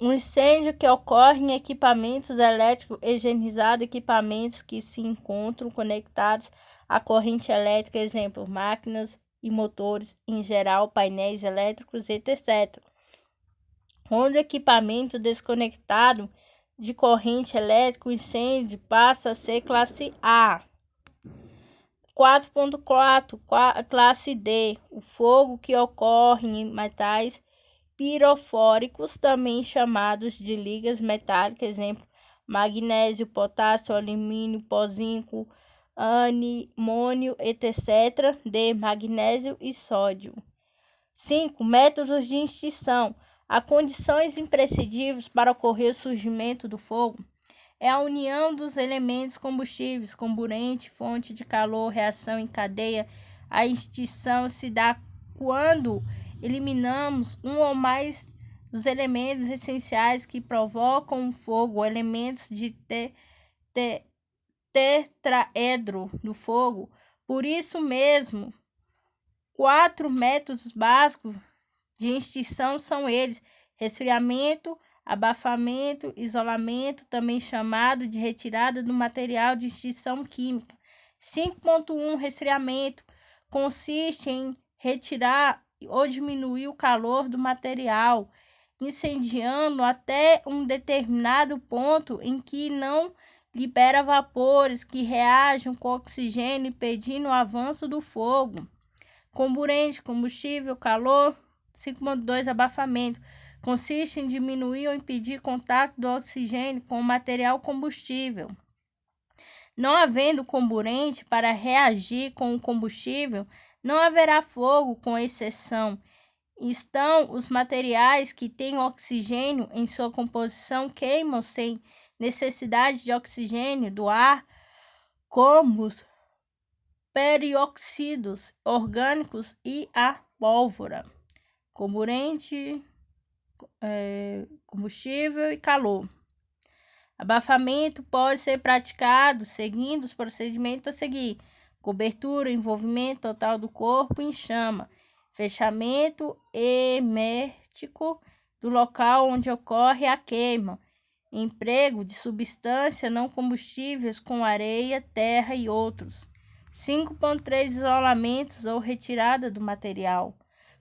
Um incêndio que ocorre em equipamentos elétricos higienizados, equipamentos que se encontram conectados à corrente elétrica, exemplo, máquinas e motores, em geral, painéis elétricos, etc. Onde o equipamento desconectado de corrente elétrica, o incêndio passa a ser classe A. 4.4 Classe D. O fogo que ocorre em metais pirofóricos, também chamados de ligas metálicas, exemplo, magnésio, potássio, alumínio, pó, zinco, animônio, etc. D. Magnésio e sódio. 5. Métodos de extinção. Há condições imprescindíveis para ocorrer o surgimento do fogo. É a união dos elementos combustíveis, comburente, fonte de calor, reação em cadeia. A extinção se dá quando eliminamos um ou mais dos elementos essenciais que provocam o fogo, elementos de tetraedro do fogo. Por isso mesmo, 4 métodos básicos de extinção são eles: resfriamento, abafamento, isolamento, também chamado de retirada do material de extinção química. 5.1 Resfriamento consiste em retirar ou diminuir o calor do material, incendiando até um determinado ponto em que não libera vapores que reagem com oxigênio, impedindo o avanço do fogo. Comburente, combustível, calor. 5.2 Abafamento consiste em diminuir ou impedir contato do oxigênio com o material combustível. Não havendo comburente para reagir com o combustível, não haverá fogo, com exceção estão os materiais que têm oxigênio em sua composição, queimam sem necessidade de oxigênio do ar, como os peróxidos orgânicos e a pólvora. Comburente, combustível e calor. Abafamento pode ser praticado seguindo os procedimentos a seguir: cobertura, envolvimento total do corpo em chama, fechamento hermético do local onde ocorre a queima, emprego de substâncias não combustíveis com areia, terra e outros. 5.3 Isolamentos ou retirada do material.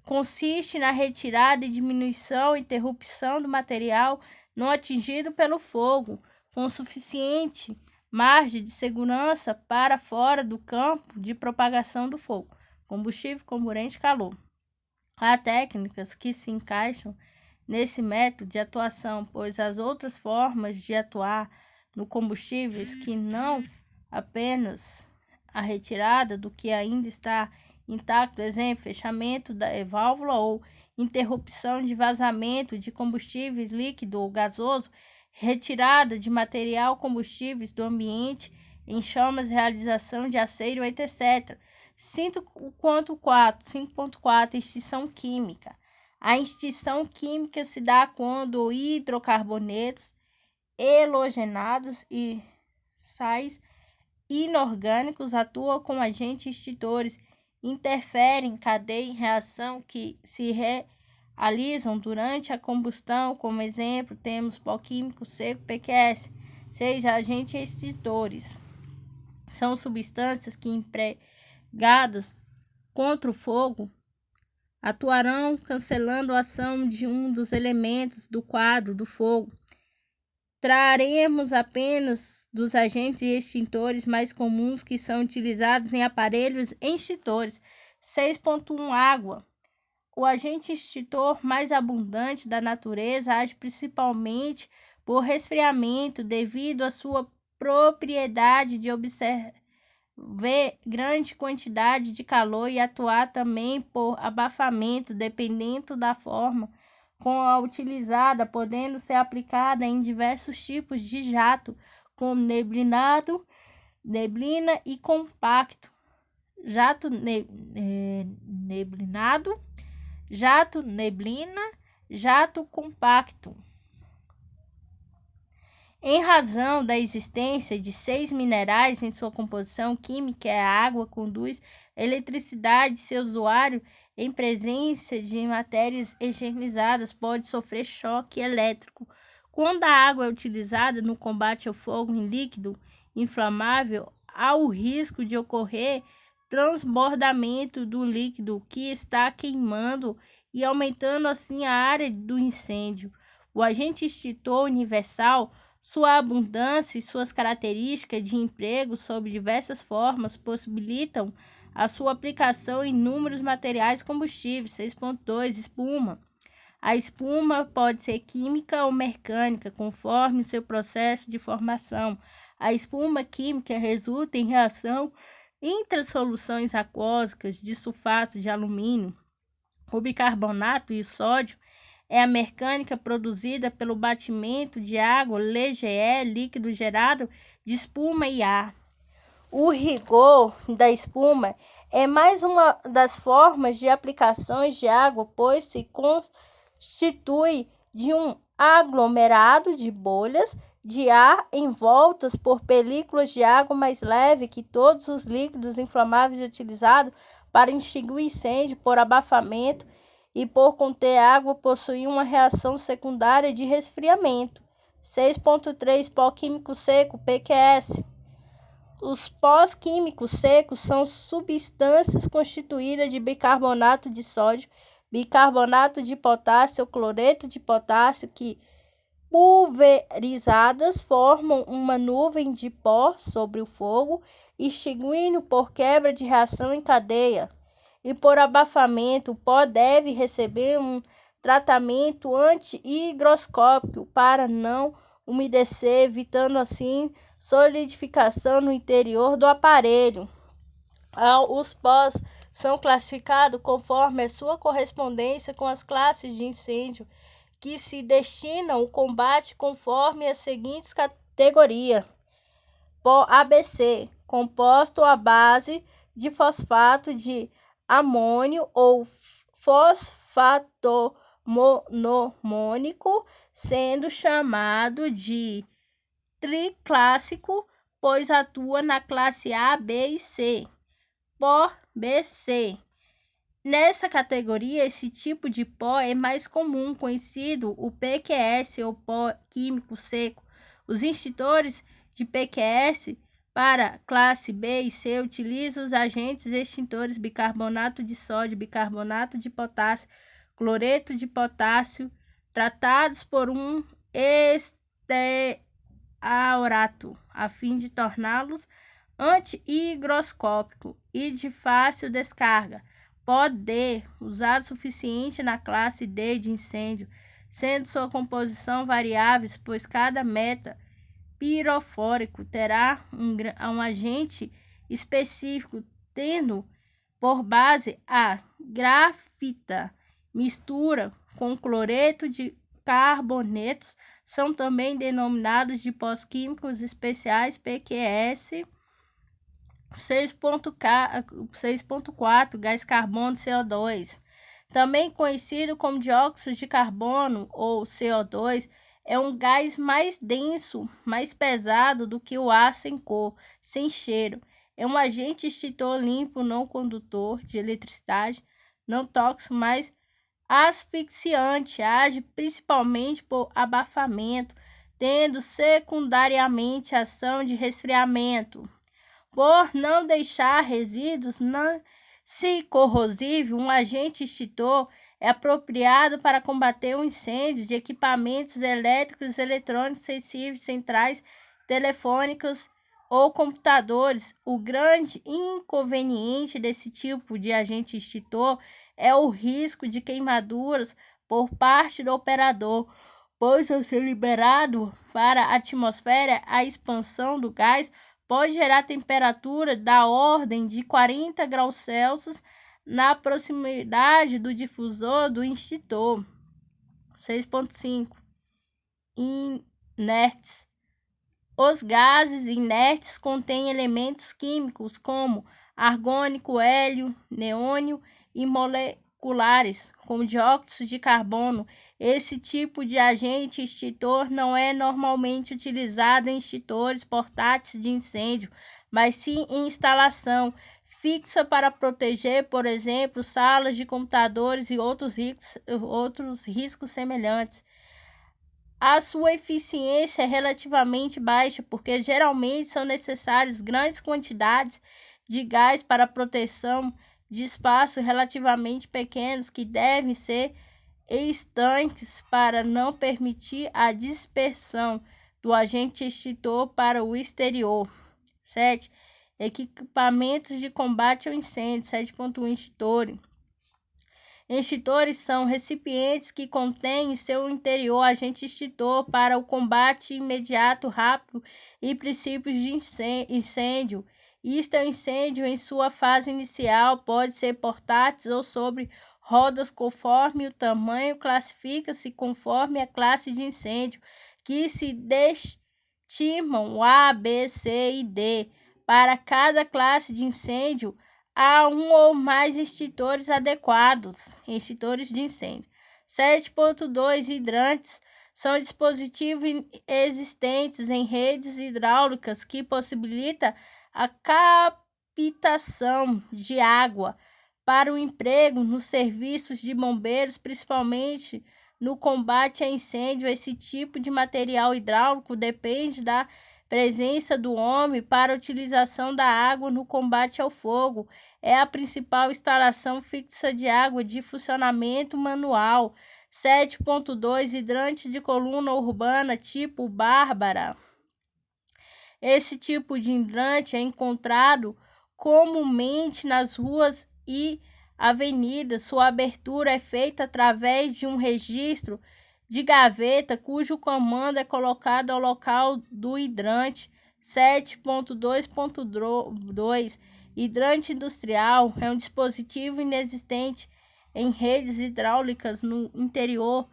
Consiste na retirada e diminuição e interrupção do material não atingido pelo fogo, com suficiente margem de segurança para fora do campo de propagação do fogo. Combustível, comburente, calor. Há técnicas que se encaixam nesse método de atuação, pois as outras formas de atuar no combustíveis que não apenas a retirada do que ainda está intacto, exemplo, fechamento da válvula ou interrupção de vazamento de combustíveis líquido ou gasoso, retirada de material combustíveis do ambiente em chamas, realização de aceiro, etc. 5.4 Extinção química. A extinção química se dá quando hidrocarbonetos halogenados e sais inorgânicos atuam como agentes extintores, interferem em cadeia em reação que se realizam durante a combustão. Como exemplo, temos pó químico seco, PQS. 6 Agentes extintores. São substâncias que, empregadas contra o fogo, atuarão cancelando a ação de um dos elementos do quadro do fogo. Traremos apenas dos agentes extintores mais comuns que são utilizados em aparelhos extintores. 6.1 Água. O agente extintor mais abundante da natureza age principalmente por resfriamento, devido à sua propriedade de absorver grande quantidade de calor, e atuar também por abafamento, dependendo da forma com a utilizada, podendo ser aplicada em diversos tipos de jato, como neblinado, neblina e compacto. neblinado, jato neblina, jato compacto. Em razão da existência de 6 minerais em sua composição química, a água conduz eletricidade de seu usuário em presença de matérias higienizadas, pode sofrer choque elétrico. Quando a água é utilizada no combate ao fogo em líquido inflamável, há o risco de ocorrer transbordamento do líquido que está queimando e aumentando assim a área do incêndio. O agente extintor universal, sua abundância e suas características de emprego sob diversas formas possibilitam a sua aplicação em inúmeros materiais combustíveis. 6.2 Espuma. A espuma pode ser química ou mecânica, conforme o seu processo de formação. A espuma química resulta em reação entre soluções aquosas de sulfato de alumínio, o bicarbonato e o sódio. É a mecânica produzida pelo batimento de água, LGE, líquido gerado de espuma e ar. O rigor da espuma é mais uma das formas de aplicações de água, pois se constitui de um aglomerado de bolhas de ar envoltas por películas de água mais leve que todos os líquidos inflamáveis utilizados para extinguir incêndio por abafamento e por conter água possuem uma reação secundária de resfriamento. 6.3 Pó químico seco, PQS. Os pós químicos secos são substâncias constituídas de bicarbonato de sódio, bicarbonato de potássio ou cloreto de potássio que, pulverizadas, formam uma nuvem de pó sobre o fogo, extinguindo por quebra de reação em cadeia. E por abafamento, o pó deve receber um tratamento anti-higroscópico para não umedecer, evitando assim solidificação no interior do aparelho. Os pós são classificados conforme a sua correspondência com as classes de incêndio que se destinam ao combate conforme as seguintes categorias. Pó ABC, composto à base de fosfato de amônio ou fosfato monomônico, sendo chamado de triclássico, pois atua na classe A, B e C. Pó BC. Nessa categoria, esse tipo de pó é mais comum, conhecido o PQS ou pó químico seco. Os extintores de PQS para classe B e C utilizam os agentes extintores bicarbonato de sódio, bicarbonato de potássio, cloreto de potássio, tratados por um estearato, a fim de torná-los anti-higroscópico e de fácil descarga. Pó D, usado suficiente na classe D de incêndio, sendo sua composição variável, pois cada meta pirofórico terá um agente específico, tendo por base a grafita. Mistura com cloreto de carbonetos são também denominados de pós químicos especiais PQS. 6.4 Gás carbono CO2, também conhecido como dióxido de carbono ou CO2, é um gás mais denso, mais pesado do que o ar sem cor, sem cheiro. É um agente extintor limpo, não condutor de eletricidade, não tóxico, mas asfixiante. Age principalmente por abafamento, tendo secundariamente ação de resfriamento. Por não deixar resíduos se corrosivo, um agente extintor é apropriado para combater o incêndio de equipamentos elétricos, eletrônicos, sensíveis, centrais, telefônicos ou computadores. O grande inconveniente desse tipo de agente extintor é o risco de queimaduras por parte do operador, pois ao ser liberado para a atmosfera, a expansão do gás pode gerar temperatura da ordem de 40 graus Celsius na proximidade do difusor do extintor. 6.5 Inertes. Os gases inertes contêm elementos químicos como argônico, hélio, neônio e moleculares, como dióxido de carbono. Esse tipo de agente extintor não é normalmente utilizado em extintores portáteis de incêndio, mas sim em instalação fixa para proteger, por exemplo, salas de computadores e outros riscos semelhantes. A sua eficiência é relativamente baixa, porque geralmente são necessárias grandes quantidades de gás para a proteção de espaços relativamente pequenos que devem ser estanques para não permitir a dispersão do agente extintor para o exterior. 7. Equipamentos de combate ao incêndio. 7.1 Extintores. Extintores são recipientes que contêm em seu interior agente extintor para o combate imediato, rápido e princípios de incêndio. Isto é, o incêndio em sua fase inicial pode ser portátil ou sobre rodas conforme o tamanho, classifica-se conforme a classe de incêndio, que se destimam A, B, C e D. Para cada classe de incêndio, há um ou mais extintores adequados, extintores de incêndio. 7.2 Hidrantes são dispositivos existentes em redes hidráulicas que possibilitam a captação de água para o emprego nos serviços de bombeiros, principalmente no combate a incêndio. Esse tipo de material hidráulico depende da presença do homem para a utilização da água no combate ao fogo. É a principal instalação fixa de água de funcionamento manual. 7.2 Hidrante de coluna urbana tipo Bárbara. Esse tipo de hidrante é encontrado comumente nas ruas e avenidas. Sua abertura é feita através de um registro de gaveta, cujo comando é colocado ao local do hidrante. 7.2.2 Hidrante industrial é um dispositivo inexistente em redes hidráulicas no interior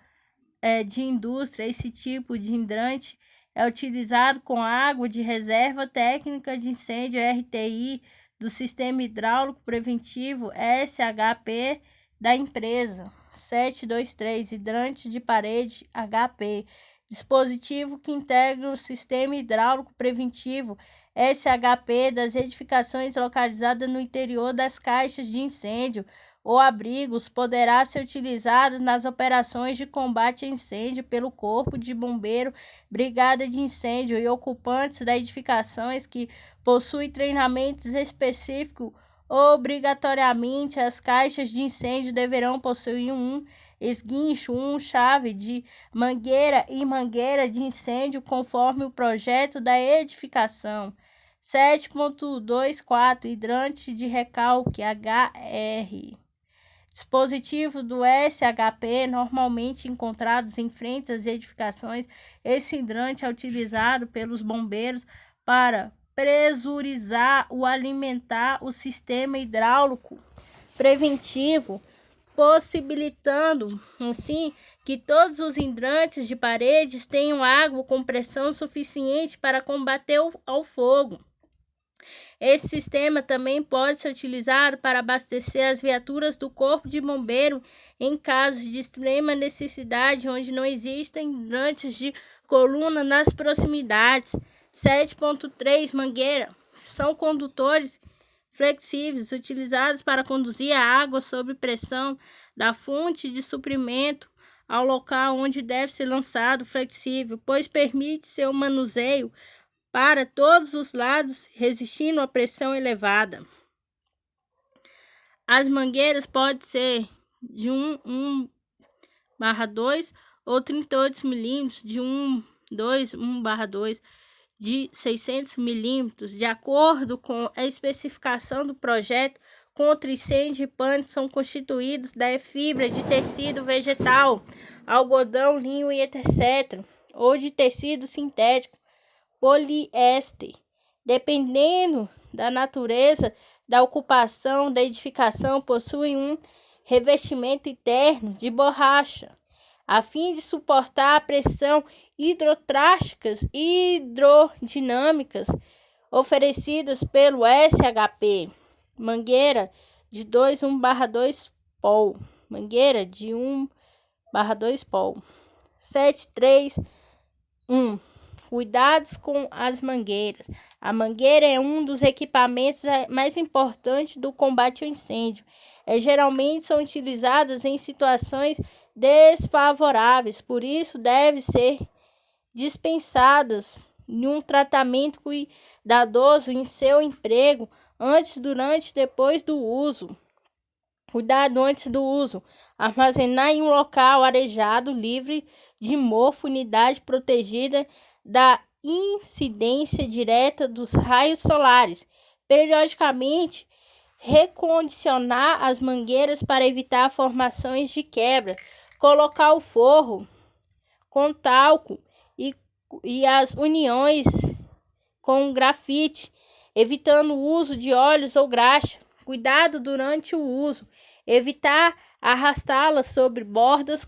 de indústria. Esse tipo de hidrante é utilizado com água de reserva técnica de incêndio RTI do Sistema Hidráulico Preventivo SHP da empresa. 7.2.3 Hidrante de parede HP. Dispositivo que integra o Sistema Hidráulico Preventivo SHP das edificações localizadas no interior das caixas de incêndio ou abrigos. Poderá ser utilizado nas operações de combate a incêndio pelo Corpo de Bombeiro, Brigada de Incêndio e ocupantes das edificações que possuem treinamentos específicos. Obrigatoriamente, as caixas de incêndio deverão possuir um esguicho, chave de mangueira e mangueira de incêndio conforme o projeto da edificação. 7.2.4 Hidrante de recalque HR. Dispositivo do SHP normalmente encontrados em frente às edificações. Esse hidrante é utilizado pelos bombeiros para pressurizar ou alimentar o sistema hidráulico preventivo, possibilitando assim que todos os hidrantes de paredes tenham água com pressão suficiente para combater ao fogo. Esse sistema também pode ser utilizado para abastecer as viaturas do Corpo de Bombeiro em casos de extrema necessidade, onde não existem hidrantes de coluna nas proximidades. 7.3 Mangueira. São condutores flexíveis utilizados para conduzir a água sob pressão da fonte de suprimento ao local onde deve ser lançado. Flexível, pois permite seu manuseio para todos os lados, resistindo à pressão elevada. As mangueiras podem ser de 1/2 ou 38 mm, de 1/2 de 600 mm, de acordo com a especificação do projeto contra incêndio e pânico, são constituídos da fibra de tecido vegetal, algodão, linho e etc., ou de tecido sintético, poliéster, dependendo da natureza da ocupação da edificação, possuem um revestimento interno de borracha. a fim de suportar a pressão hidrodinâmicas oferecidas pelo SHP. Mangueira de 1/2 pol. Mangueira de 1/2 pol. 7.3.1. Cuidados com as mangueiras. A mangueira é um dos equipamentos mais importantes do combate ao incêndio. Geralmente são utilizadas em situações desfavoráveis, por isso deve ser dispensadas em um tratamento cuidadoso em seu emprego antes, durante e depois do uso. Cuidado antes do uso. Armazenar em um local arejado, livre de mofo, unidade protegida da incidência direta dos raios solares. Periodicamente, recondicionar as mangueiras para evitar formações de quebra. Colocar o forro com talco e as uniões com grafite, evitando o uso de óleos ou graxa. Cuidado durante o uso. Evitar arrastá-las sobre bordas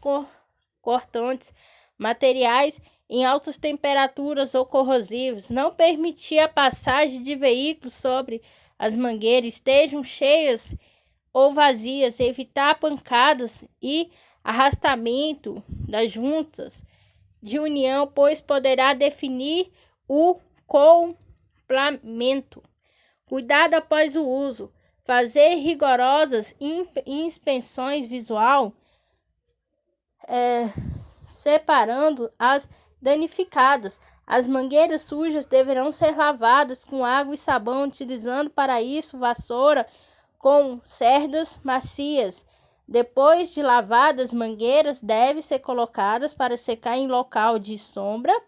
cortantes, materiais em altas temperaturas ou corrosivos. Não permitir a passagem de veículos sobre as mangueiras, estejam cheias ou vazias. Evitar pancadas e arrastamento das juntas de união, pois poderá definir o complemento. Cuidado após o uso. Fazer rigorosas inspeções visual, separando as danificadas. As mangueiras sujas deverão ser lavadas com água e sabão, utilizando para isso vassoura com cerdas macias. Depois de lavadas, mangueiras devem ser colocadas para secar em local de sombra,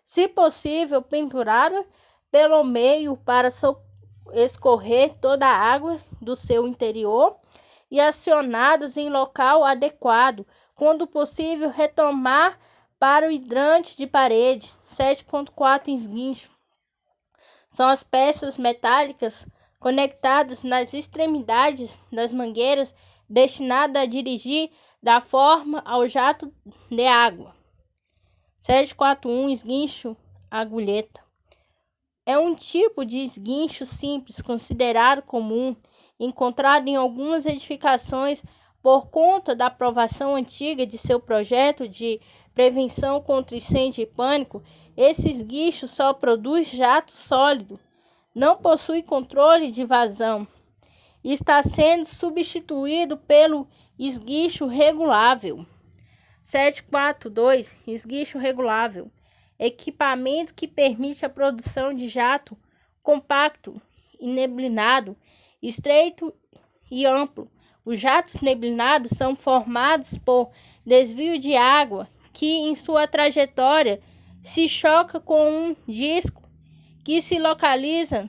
se possível pendurada pelo meio para escorrer toda a água do seu interior e acionadas em local adequado. Quando possível, retomar para o hidrante de parede. 7.4 Esguincho. São as peças metálicas conectadas nas extremidades das mangueiras, destinadas a dirigir da forma ao jato de água. 7.4.1 Esguincho agulheta. É um tipo de esguincho simples, considerado comum, encontrado em algumas edificações por conta da aprovação antiga de seu projeto de prevenção contra incêndio e pânico. Esse esguincho só produz jato sólido, não possui controle de vazão e está sendo substituído pelo esguincho regulável. 7.4.2 Esguincho regulável. Equipamento que permite a produção de jato compacto e neblinado, estreito e amplo. Os jatos neblinados são formados por desvio de água que, em sua trajetória, se choca com um disco que se localiza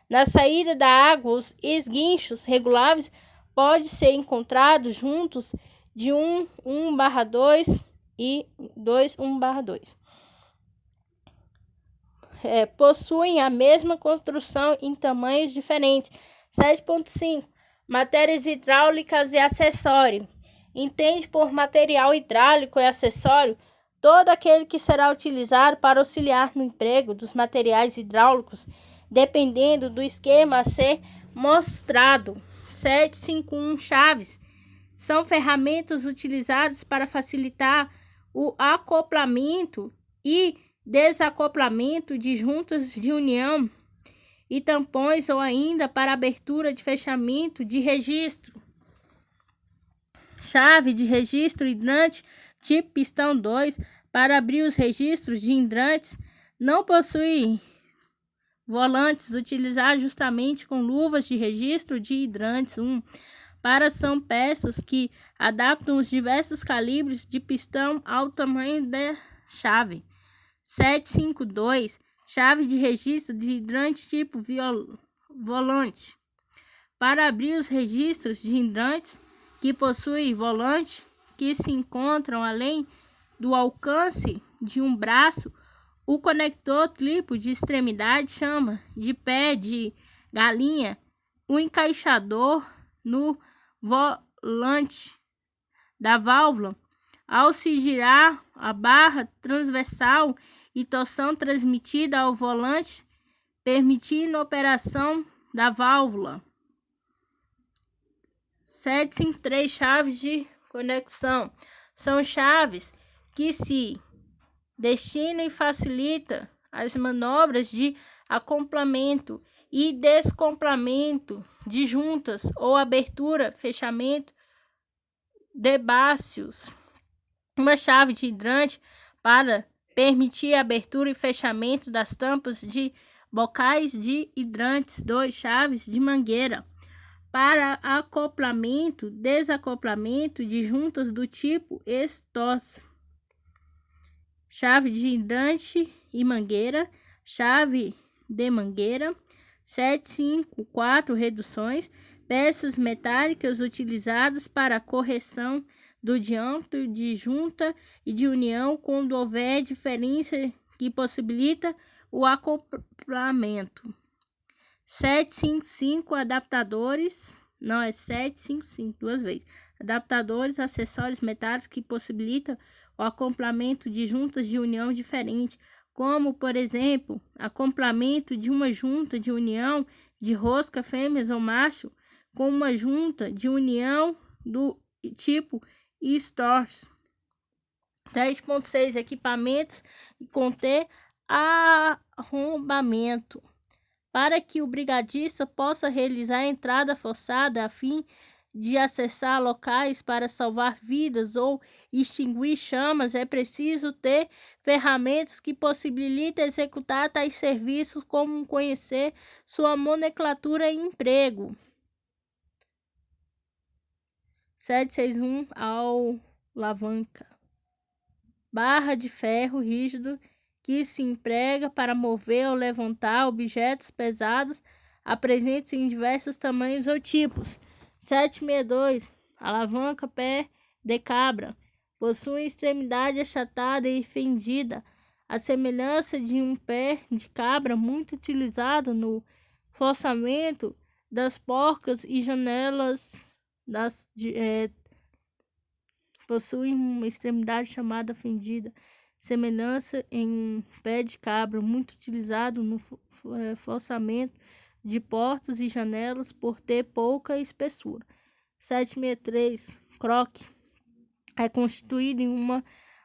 na saída da água. Os esguinchos reguláveis podem ser encontrados juntos de 1/2 e 2/2. Possuem a mesma construção em tamanhos diferentes. 7.5 Matérias hidráulicas e acessório. Entende por material hidráulico e acessório todo aquele que será utilizado para auxiliar no emprego dos materiais hidráulicos, dependendo do esquema a ser mostrado. 7.5.1 Chaves. São ferramentas utilizadas para facilitar o acoplamento e desacoplamento de juntas de união e tampões, ou ainda para abertura e fechamento de registro. Chave de registro hidrante tipo pistão 2 para abrir os registros de hidrantes. Não possui volantes, utilizar justamente com luvas de registro de hidrantes. São peças que adaptam os diversos calibres de pistão ao tamanho da chave. 7.5.2 Chave de registro de hidrante tipo volante. Para abrir os registros de hidrantes que possuem volante, que se encontram além do alcance de um braço, o conector triplo de extremidade chama de pé de galinha. O encaixador no volante da válvula Ao se girar a barra transversal e torção transmitida ao volante, permitindo a operação da válvula. 753 chaves de conexão. São chaves que se destinam e facilitam as manobras de acoplamento e desacoplamento de juntas ou abertura, fechamento de bacios. Uma chave de hidrante para permitir a abertura e fechamento das tampas de bocais de hidrantes. 2 chaves de mangueira para acoplamento, desacoplamento de juntas do tipo Stotz. Chave de hidrante e mangueira, chave de mangueira. 754 reduções, peças metálicas utilizadas para a correção do diâmetro de junta e de união quando houver diferença que possibilita o acoplamento. 755 adaptadores, não é 755, 2 vezes. Adaptadores, acessórios metálicos que possibilitam o acoplamento de juntas de união diferentes, como, por exemplo, acoplamento de uma junta de união de rosca fêmeas ou macho com uma junta de união do tipo Stotz. 10.6 equipamentos que contém arrombamento. Para que o brigadista possa realizar a entrada forçada a fim de acessar locais para salvar vidas ou extinguir chamas, é preciso ter ferramentas que possibilitem executar tais serviços, como conhecer sua nomenclatura e emprego. 761 alavanca. Barra de ferro rígido que se emprega para mover ou levantar objetos pesados, apresentes em diversos tamanhos ou tipos. 762 alavanca pé de cabra. Possui extremidade achatada e fendida, a semelhança de um pé de cabra, muito utilizado no forçamento das portas e janelas possui uma extremidade chamada fendida, semelhança em um pé de cabra, muito utilizado no forçamento de portas e janelas por ter pouca espessura. 763 croque. É constituído em uma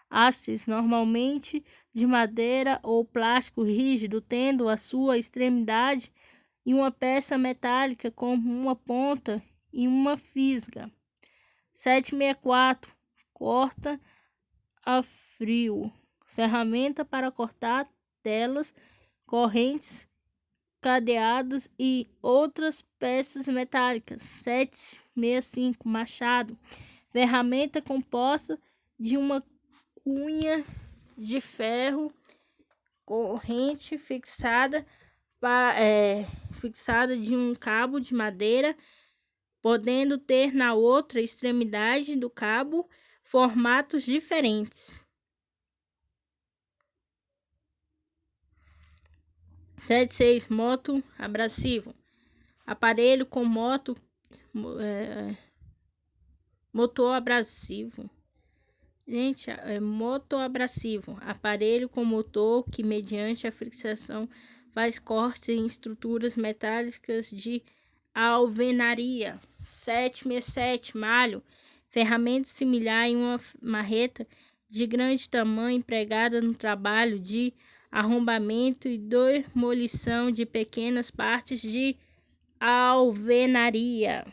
haste, normalmente de madeira ou plástico rígido, tendo a sua extremidade em uma peça metálica com uma ponta e uma fisga. 764 corta a frio. Ferramenta para cortar telas, correntes, cadeados e outras peças metálicas. 765 machado. Ferramenta composta de uma cunha de ferro, corrente fixada de um cabo de madeira, podendo ter na outra extremidade do cabo formatos diferentes. 76 moto abrasivo. Aparelho com motor abrasivo. Motor abrasivo. Aparelho com motor que, mediante a fricção, faz cortes em estruturas metálicas de alvenaria. 767 malho. Ferramenta similar em uma marreta de grande tamanho empregada no trabalho de arrombamento e demolição de pequenas partes de alvenaria.